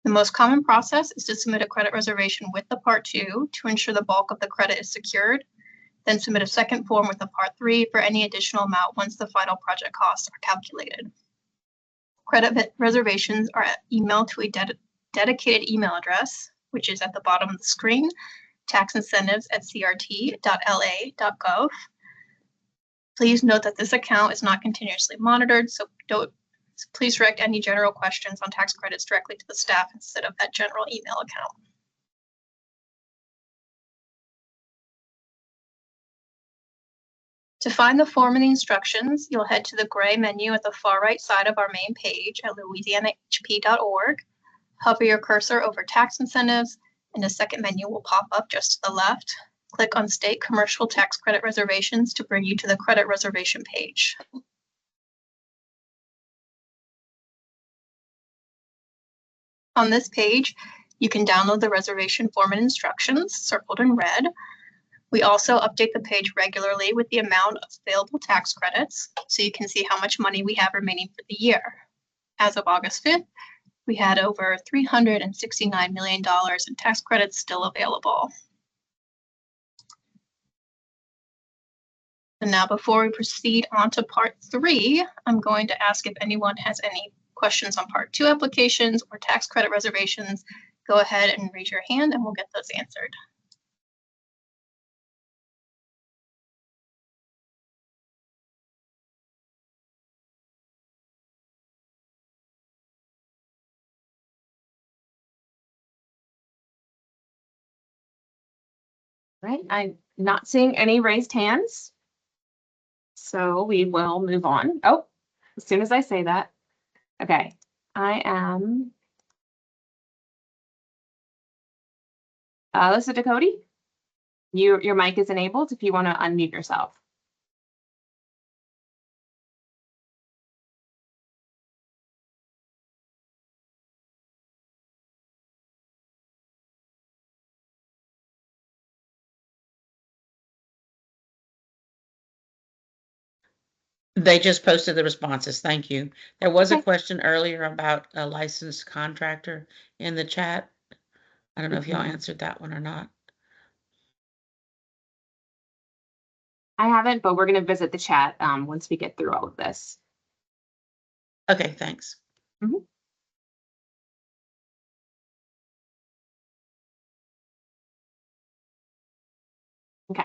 The most common process is to submit a credit reservation with the Part 2 to ensure the bulk of the credit is secured, then submit a second form with the Part 3 for any additional amount once the final project costs are calculated. Credit reservations are emailed to a dedicated email address, which is at the bottom of the screen, taxincentives@crt.la.gov. Please note that this account is not continuously monitored, so please direct any general questions on tax credits directly to the staff instead of that general email account. To find the form and the instructions, you'll head to the gray menu at the far right side of our main page at louisianahp.org. Hover your cursor over tax incentives, and a second menu will pop up just to the left. Click on State Commercial Tax Credit Reservations to bring you to the credit reservation page. On this page, you can download the reservation form and instructions, circled in red. We also update the page regularly with the amount of available tax credits, so you can see how much money we have remaining for the year. As of August 5th, we had over $369 million in tax credits still available. And now before we proceed on to Part 3, I'm going to ask if anyone has any questions on Part 2 applications or tax credit reservations. Go ahead and raise your hand and we'll get those answered. Right, I'm not seeing any raised hands. So we will move on. Oh, as soon as I say that. Okay, I am. Alyssa Dakota, your mic is enabled if you want to unmute yourself. They just posted the responses. Thank you. There was a Okay. question earlier about a licensed contractor in the chat. I don't know if y'all answered that one or not. I haven't, but we're going to visit the chat once we get through all of this. Okay, thanks. Mhm. Okay.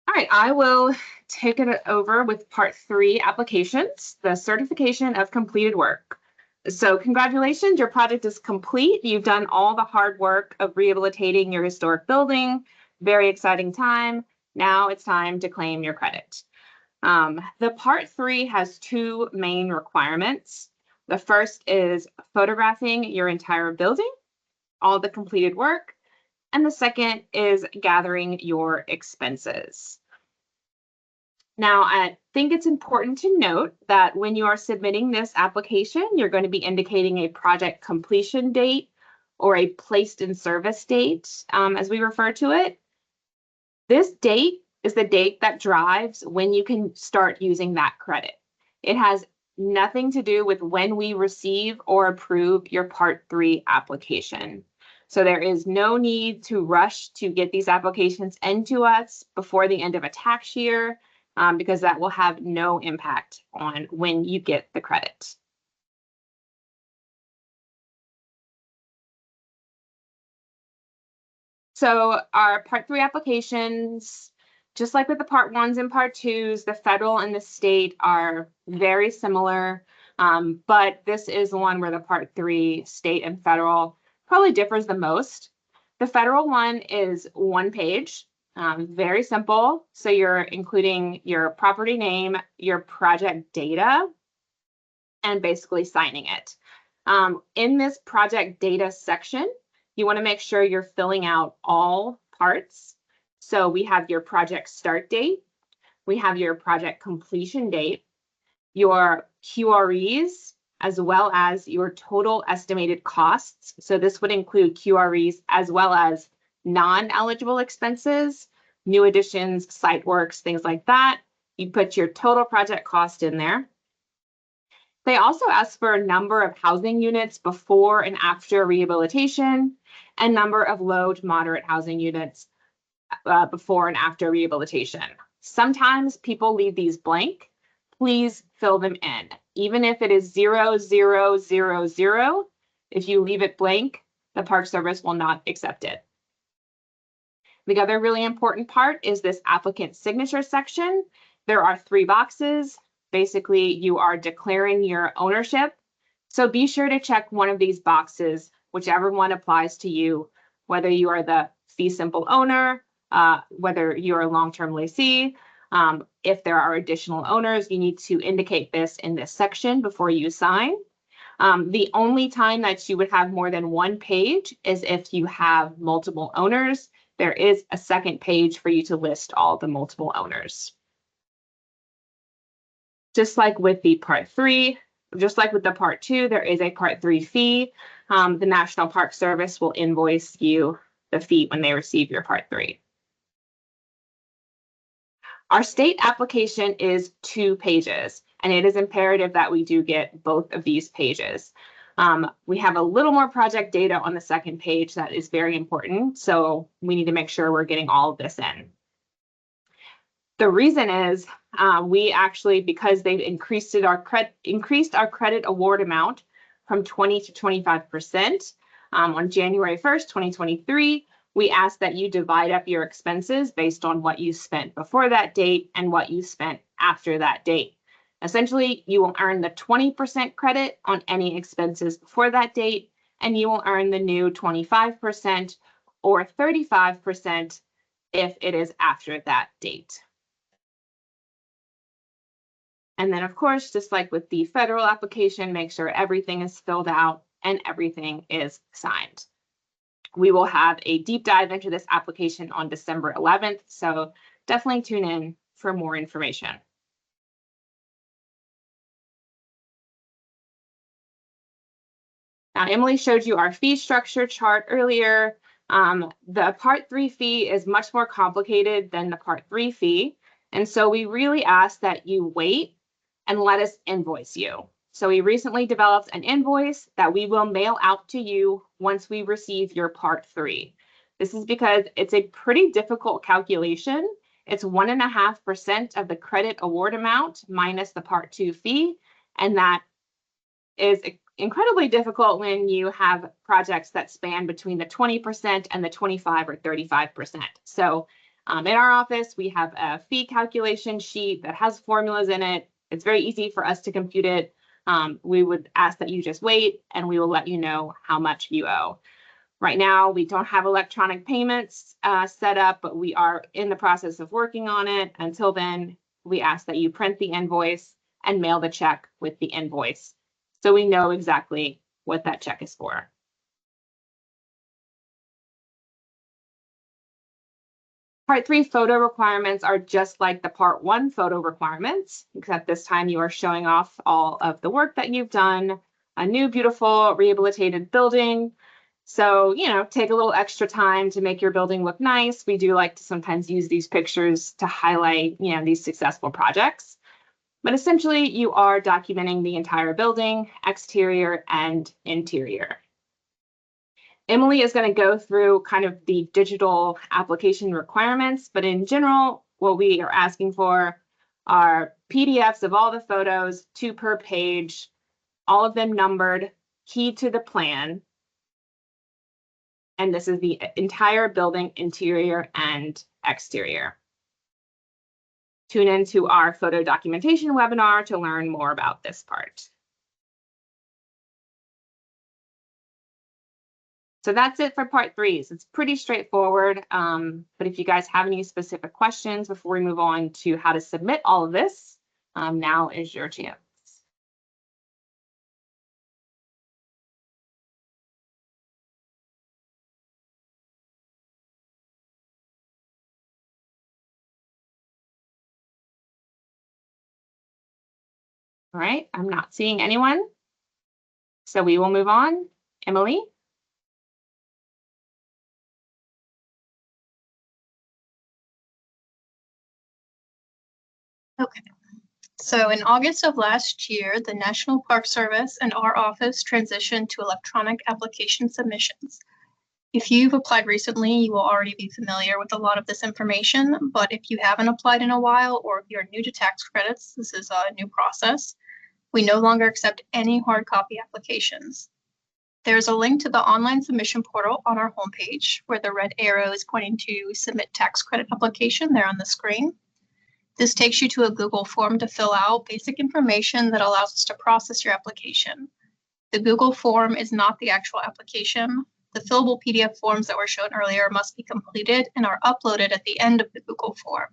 All right, I will take it over with part 3 applications, the certification of completed work. So congratulations, your project is complete. You've done all the hard work of rehabilitating your historic building. Very exciting time. Now it's time to claim your credit. The part 3 has 2 main requirements. The first is photographing your entire building, all the completed work, and the second is gathering your expenses. Now, I think it's important to note that when you are submitting this application, you're going to be indicating a project completion date or a placed in service date, as we refer to it. This date is the date that drives when you can start using that credit. It has nothing to do with when we receive or approve your Part 3 application. So there is no need to rush to get these applications into us before the end of a tax year, because that will have no impact on when you get the credit. So our Part 3 applications, just like with the Part 1s and Part 2s, the federal and the state are very similar, but this is the one where the Part 3 state and federal probably differs the most. The federal one is 1 page, very simple. So you're including your property name, your project data, and basically signing it. In this project data section, you want to make sure you're filling out all parts. So we have your project start date, we have your project completion date, your QREs, as well as your total estimated costs. So this would include QREs as well as non-eligible expenses, new additions, site works, things like that. You put your total project cost in there. They also ask for a number of housing units before and after rehabilitation, and number of low to moderate housing units before and after rehabilitation. Sometimes people leave these blank. Please fill them in. Even if it is 0000, if you leave it blank, the Park Service will not accept it. The other really important part is this applicant signature section. There are 3 boxes. Basically, you are declaring your ownership. So be sure to check one of these boxes, whichever one applies to you, whether you are the fee simple owner, whether you're a long-term lessee. If there are additional owners, you need to indicate this in this section before you sign. The only time that you would have more than 1 page is if you have multiple owners. There is a second page for you to list all the multiple owners. Just like with the Part 3, just like with the Part 2, there is a Part 3 fee. The National Park Service will invoice you the fee when they receive your Part 3. Our state application is 2 pages, and it is imperative that we do get both of these pages. We have a little more project data on the second page that is very important, so we need to make sure we're getting all of this in. The reason is we actually, because they've increased our credit award amount from 20 to 25% on January 1st, 2023. We ask that you divide up your expenses based on what you spent before that date and what you spent after that date. Essentially, you will earn the 20% credit on any expenses before that date, and you will earn the new 25% or 35% if it is after that date. And then, of course, just like with the federal application, make sure everything is filled out and everything is signed. We will have a deep dive into this application on December 11th, so definitely tune in for more information. Now, Emily showed you our fee structure chart earlier. The Part 3 fee is much more complicated than the Part 3 fee, and so we really ask that you wait and let us invoice you. So we recently developed an invoice that we will mail out to you once we receive your Part 3. This is because it's a pretty difficult calculation. It's 1.5% of the credit award amount minus the Part 2 fee, and that is incredibly difficult when you have projects that span between the 20% and the 25 or 35%. So in our office, we have a fee calculation sheet that has formulas in it. It's very easy for us to compute it. We would ask that you just wait and we will let you know how much you owe. Right now, we don't have electronic payments set up, but we are in the process of working on it. Until then, we ask that you print the invoice and mail the check with the invoice, so we know exactly what that check is for. Part 3 photo requirements are just like the Part 1 photo requirements, except this time you are showing off all of the work that you've done, a new beautiful rehabilitated building. So, take a little extra time to make your building look nice. We do like to sometimes use these pictures to highlight, these successful projects. But essentially, you are documenting the entire building, exterior and interior. Emily is going to go through kind of the digital application requirements, but in general, what we are asking for are PDFs of all the photos, 2 per page, all of them numbered, keyed to the plan. And this is the entire building, interior and exterior. Tune into our photo documentation webinar to learn more about this part. So that's it for Part 3. So it's pretty straightforward, but if you guys have any specific questions before we move on to how to submit all of this, now is your chance. All right, I'm not seeing anyone, so we will move on. Emily? Okay. So in August of last year, the National Park Service and our office transitioned to electronic application submissions. If you've applied recently, you will already be familiar with a lot of this information, but if you haven't applied in a while or if you're new to tax credits, this is a new process. We no longer accept any hard copy applications. There's a link to the online submission portal on our homepage where the red arrow is pointing to submit tax credit application there on the screen. This takes you to a Google form to fill out basic information that allows us to process your application. The Google form is not the actual application. The fillable PDF forms that were shown earlier must be completed and are uploaded at the end of the Google form.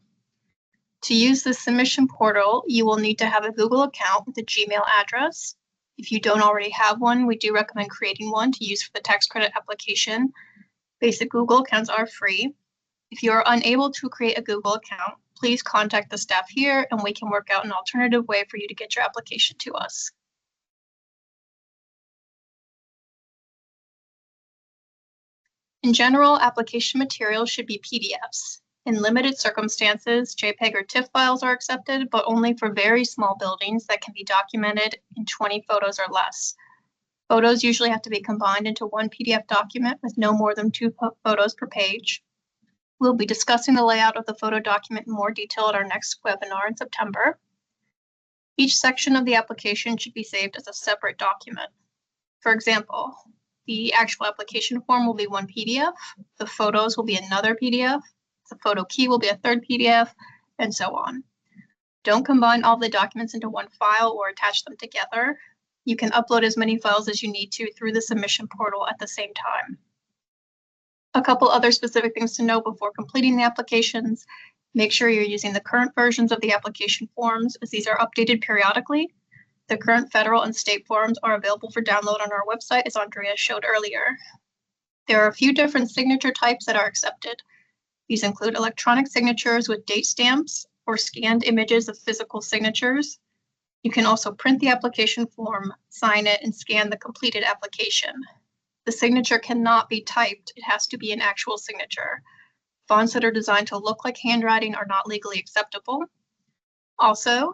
To use the submission portal, you will need to have a Google account with a Gmail address. If you don't already have one, we do recommend creating one to use for the tax credit application. Basic Google accounts are free. If you are unable to create a Google account, please contact the staff here and we can work out an alternative way for you to get your application to us. In general, application materials should be PDFs. In limited circumstances, JPEG or TIFF files are accepted, but only for very small buildings that can be documented in 20 photos or less. Photos usually have to be combined into one PDF document with no more than 2 photos per page. We'll be discussing the layout of the photo document in more detail at our next webinar in September. Each section of the application should be saved as a separate document. For example, the actual application form will be one PDF, the photos will be another PDF, the photo key will be a third PDF, and so on. Don't combine all the documents into one file or attach them together. You can upload as many files as you need to through the submission portal at the same time. A couple other specific things to know before completing the applications. Make sure you're using the current versions of the application forms, as these are updated periodically. The current federal and state forms are available for download on our website, as Andrea showed earlier. There are a few different signature types that are accepted. These include electronic signatures with date stamps or scanned images of physical signatures. You can also print the application form, sign it, and scan the completed application. The signature cannot be typed. It has to be an actual signature. Fonts that are designed to look like handwriting are not legally acceptable. Also,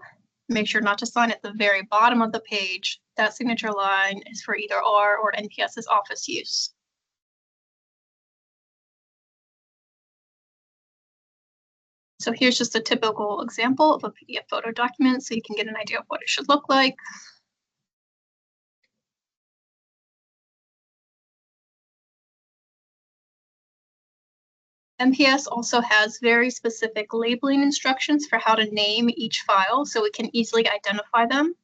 make sure not to sign at the very bottom of the page. That signature line is for either our or NPS's office use. So here's just a typical example of a PDF photo document so you can get an idea of what it should look like. NPS also has very specific labeling instructions for how to name each file so we can easily identify them.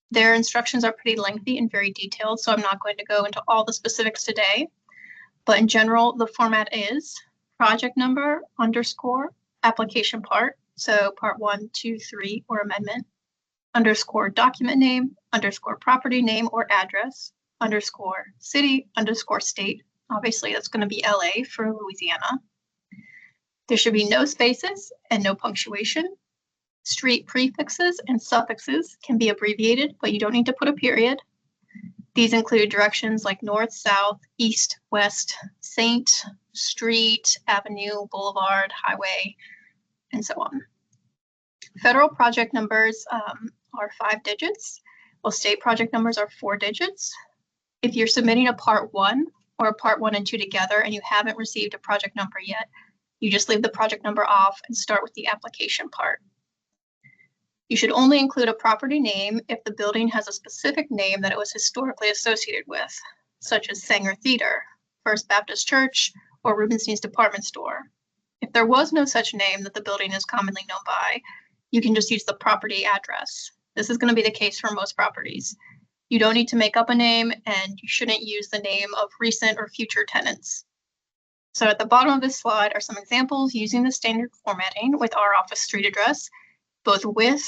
Their instructions are pretty lengthy and very detailed, so I'm not going to go into all the specifics today. But in general, the format is project number underscore application part, so part 1, 2, 3, or amendment, underscore document name, underscore property name or address, underscore city, underscore state. Obviously, that's going to be LA for Louisiana. There should be no spaces and no punctuation. Street prefixes and suffixes can be abbreviated, but you don't need to put a period. These include directions like north, south, east, west, saint, street, avenue, boulevard, highway, and so on. Federal project numbers are 5 digits, while state project numbers are 4 digits. If you're submitting a part 1 or a part 1 and 2 together and you haven't received a project number yet, you just leave the project number off and start with the application part. You should only include a property name if the building has a specific name that it was historically associated with, such as Sanger Theater, First Baptist Church, or Rubenstein's Department Store. If there was no such name that the building is commonly known by, you can just use the property address. This is going to be the case for most properties. You don't need to make up a name, and you shouldn't use the name of recent or future tenants. So at the bottom of this slide are some examples using the standard formatting with our office street address, both with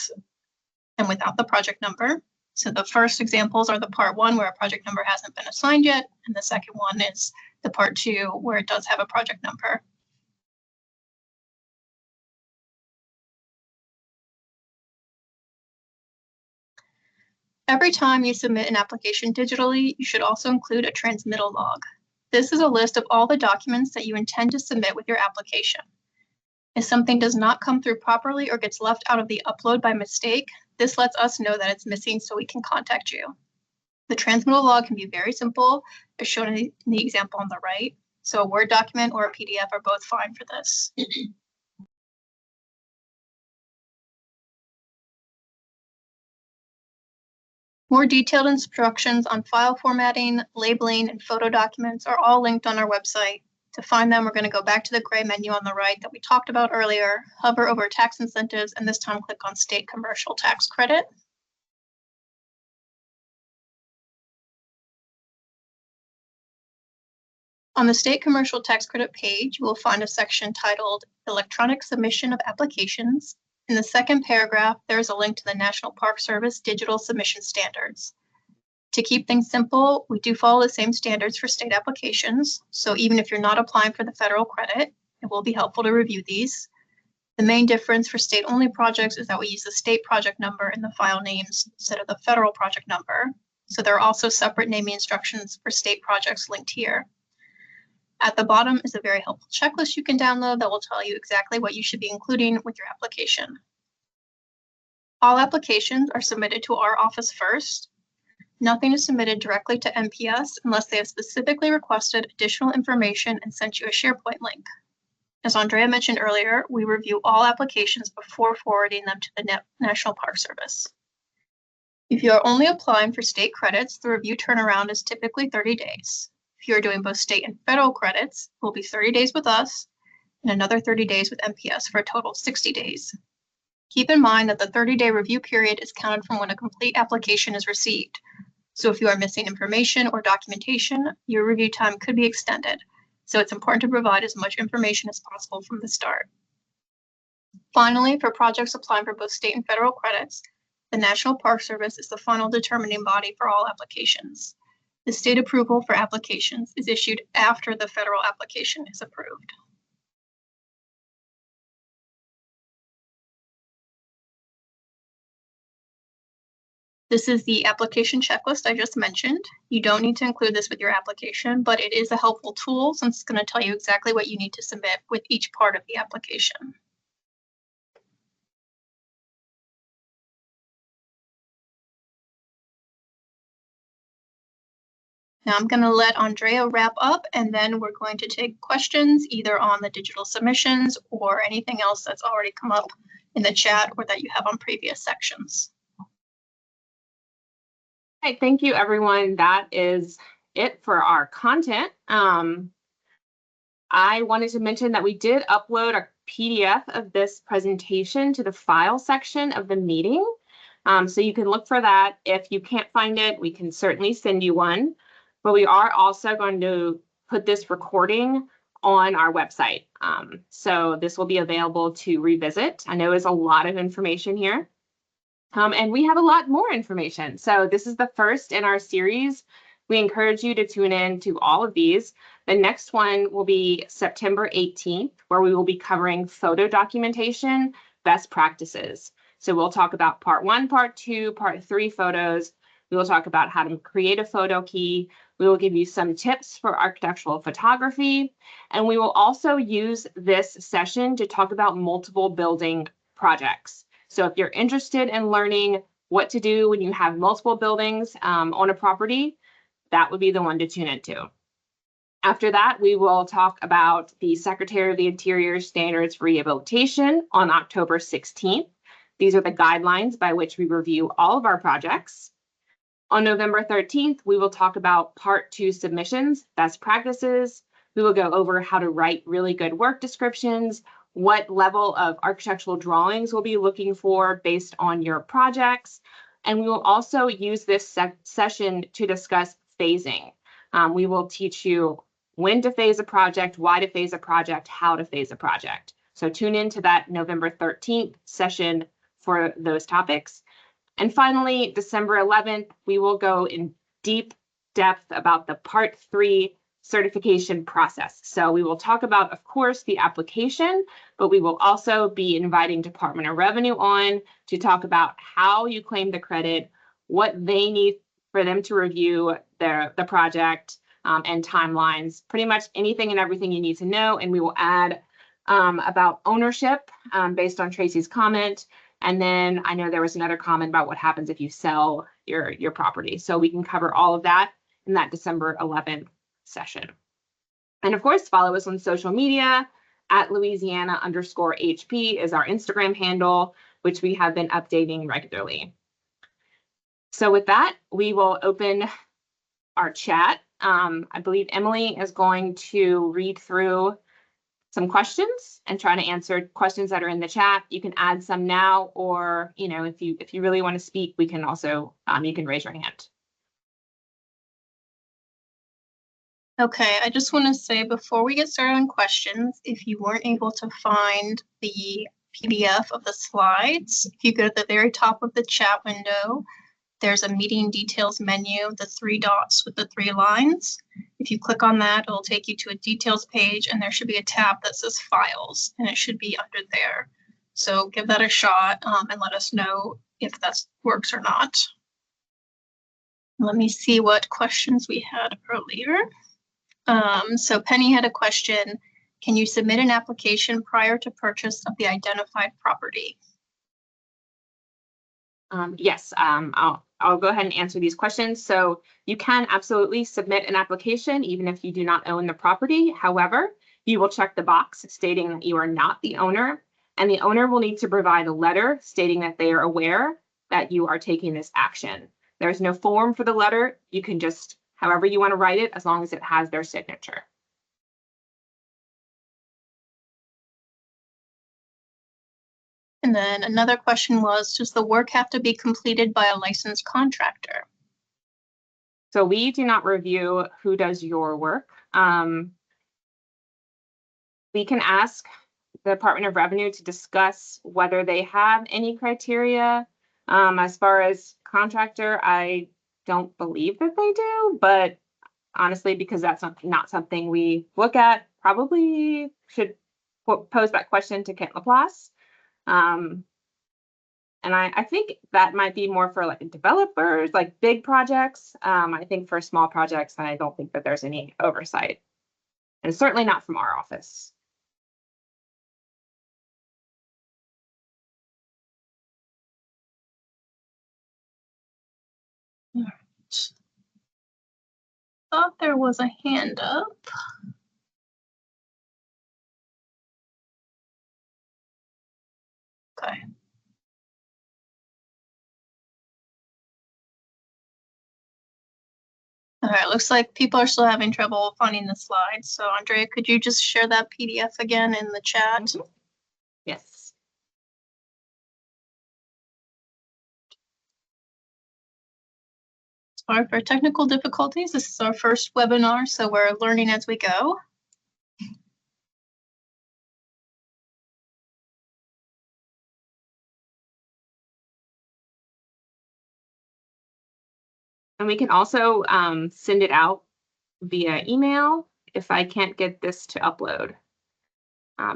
and without the project number. So the first examples are the part 1 where a project number hasn't been assigned yet, and the second one is the part 2 where it does have a project number. Every time you submit an application digitally, you should also include a transmittal log. This is a list of all the documents that you intend to submit with your application. If something does not come through properly or gets left out of the upload by mistake, this lets us know that it's missing so we can contact you. The transmittal log can be very simple, as shown in the example on the right. So a Word document or a PDF are both fine for this. More detailed instructions on file formatting, labeling, and photo documents are all linked on our website. To find them, we're going to go back to the gray menu on the right that we talked about earlier, hover over tax incentives, and this time click on state commercial tax credit. On the state commercial tax credit page, you will find a section titled Electronic Submission of Applications. In the second paragraph, there is a link to the National Park Service Digital Submission Standards. To keep things simple, we do follow the same standards for state applications, so even if you're not applying for the federal credit, it will be helpful to review these. The main difference for state-only projects is that we use the state project number in the file names instead of the federal project number, so there are also separate naming instructions for state projects linked here. At the bottom is a very helpful checklist you can download that will tell you exactly what you should be including with your application. All applications are submitted to our office first. Nothing is submitted directly to NPS unless they have specifically requested additional information and sent you a SharePoint link. As Andrea mentioned earlier, we review all applications before forwarding them to the National Park Service. If you are only applying for state credits, the review turnaround is typically 30 days. If you're doing both state and federal credits, it will be 30 days with us and another 30 days with NPS for a total of 60 days. Keep in mind that the 30-day review period is counted from when a complete application is received. So if you are missing information or documentation, your review time could be extended. So it's important to provide as much information as possible from the start. Finally, for projects applying for both state and federal credits, the National Park Service is the final determining body for all applications. The state approval for applications is issued after the federal application is approved. This is the application checklist I just mentioned. You don't need to include this with your application, but it is a helpful tool since it's going to tell you exactly what you need to submit with each part of the application. Now I'm going to let Andrea wrap up, and then we're going to take questions either on the digital submissions or anything else that's already come up in the chat or that you have on previous sections. All right, thank you, everyone. That is it for our content. I wanted to mention that we did upload a PDF of this presentation to the file section of the meeting. So you can look for that. If you can't find it, we can certainly send you one. But we are also going to put this recording on our website. So this will be available to revisit. I know there's a lot of information here. And we have a lot more information. So this is the first in our series. We encourage you to tune in to all of these. The next one will be September 18th, where we will be covering photo documentation best practices. So we'll talk about part 1, part 2, part 3 photos. We will talk about how to create a photo key. We will give you some tips for architectural photography. And we will also use this session to talk about multiple building projects. So if you're interested in learning what to do when you have multiple buildings on a property, that would be the one to tune into. After that, we will talk about the Secretary of the Interior Standards for Rehabilitation on October 16th. These are the guidelines by which we review all of our projects. On November 13th, we will talk about Part 2 submissions, best practices. We will go over how to write really good work descriptions, what level of architectural drawings we'll be looking for based on your projects. And we will also use this session to discuss phasing. We will teach you when to phase a project, why to phase a project, how to phase a project. So tune into that November 13th session for those topics. And finally, December 11th, we will go in deep depth about the Part 3 certification process. So we will talk about, of course, the application, but we will also be inviting Department of Revenue on to talk about how you claim the credit, what they need for them to review the project, and timelines, pretty much anything and everything you need to know. And we will add about ownership based on Tracy's comment. And then I know there was another comment about what happens if you sell your property. So we can cover all of that in that December 11th session. And of course, follow us on social media at Louisiana_HP is our Instagram handle, which we have been updating regularly. So with that, we will open our chat. I believe Emily is going to read through some questions and try to answer questions that are in the chat. You can add some now, or if you really want to speak, we can also you can raise your hand. Okay, I just want to say before we get started on questions, if you weren't able to find the PDF of the slides, if you go to the very top of the chat window, there's a meeting details menu, the 3 dots with the 3 lines. If you click on that, it'll take you to a details page, and there should be a tab that says files, and it should be under there. So give that a shot and let us know if that works or not. Let me see what questions we had earlier. So Penny had a question. Can you submit an application prior to purchase of the identified property? Yes, I'll go ahead and answer these questions. So you can absolutely submit an application even if you do not own the property. However, you will check the box stating that you are not the owner, and the owner will need to provide a letter stating that they are aware that you are taking this action. There's no form for the letter. You can just, however you want to write it, as long as it has their signature. And then another question was, does the work have to be completed by a licensed contractor? So we do not review who does your work. We can ask the Department of Revenue to discuss whether they have any criteria. As far as contractor, I don't believe that they do, but honestly, because that's not something we look at, probably should pose that question to Kent Laplace. And I think that might be more for like developers, like big projects. I think for small projects, I don't think that there's any oversight. And certainly not from our office. All right. Thought there was a hand up. Okay. All right, looks like people are still having trouble finding the slides. So Andrea, could you just share that PDF again in the chat? Yes. Sorry for technical difficulties. This is our first webinar, so we're learning as we go. And we can also send it out via email if I can't get this to upload.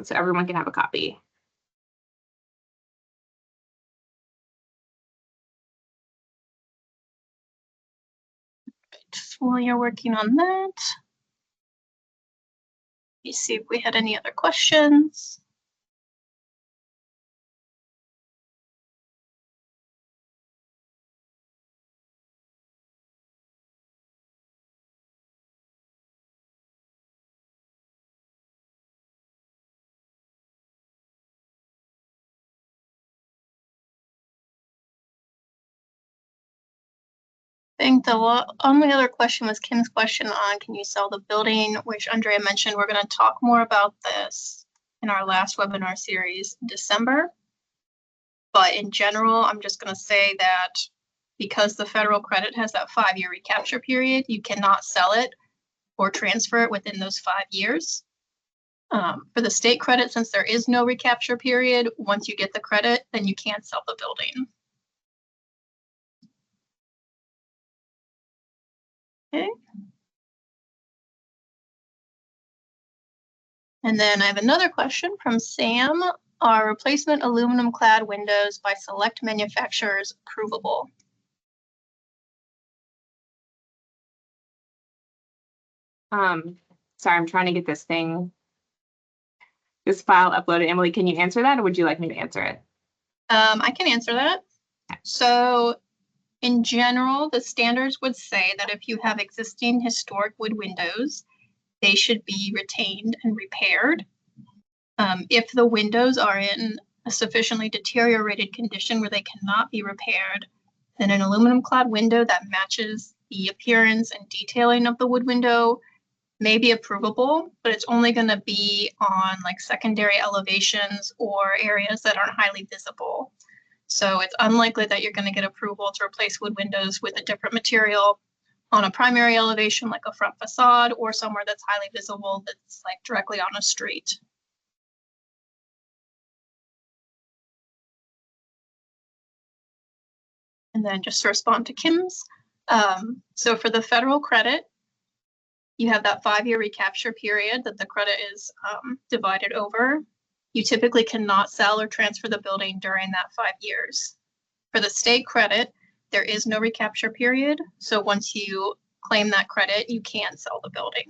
So everyone can have a copy. Just while you're working on that, let's see if we had any other questions. I think the only other question was Kim's question on can you sell the building, which Andrea mentioned. We're going to talk more about this in our last webinar series in December. But in general, I'm just going to say that because the federal credit has that 5-year recapture period, you cannot sell it or transfer it within those 5 years. For the state credit, since there is no recapture period, once you get the credit, then you can't sell the building. Okay. And then I have another question from Sam. Are replacement aluminum clad windows by select manufacturers provable? Sorry, I'm trying to get this file uploaded. Emily, can you answer that, or would you like me to answer it? I can answer that. So in general, the standards would say that if you have existing historic wood windows, they should be retained and repaired. If the windows are in a sufficiently deteriorated condition where they cannot be repaired, then an aluminum clad window that matches the appearance and detailing of the wood window may be approvable, but it's only going to be on like secondary elevations or areas that aren't highly visible. So it's unlikely that you're going to get approval to replace wood windows with a different material on a primary elevation like a front facade or somewhere that's highly visible that's like directly on a street. And then just to respond to Kim's, so for the federal credit, you have that 5-year recapture period that the credit is divided over. You typically cannot sell or transfer the building during that 5 years. For the state credit, there is no recapture period. So once you claim that credit, you can sell the building.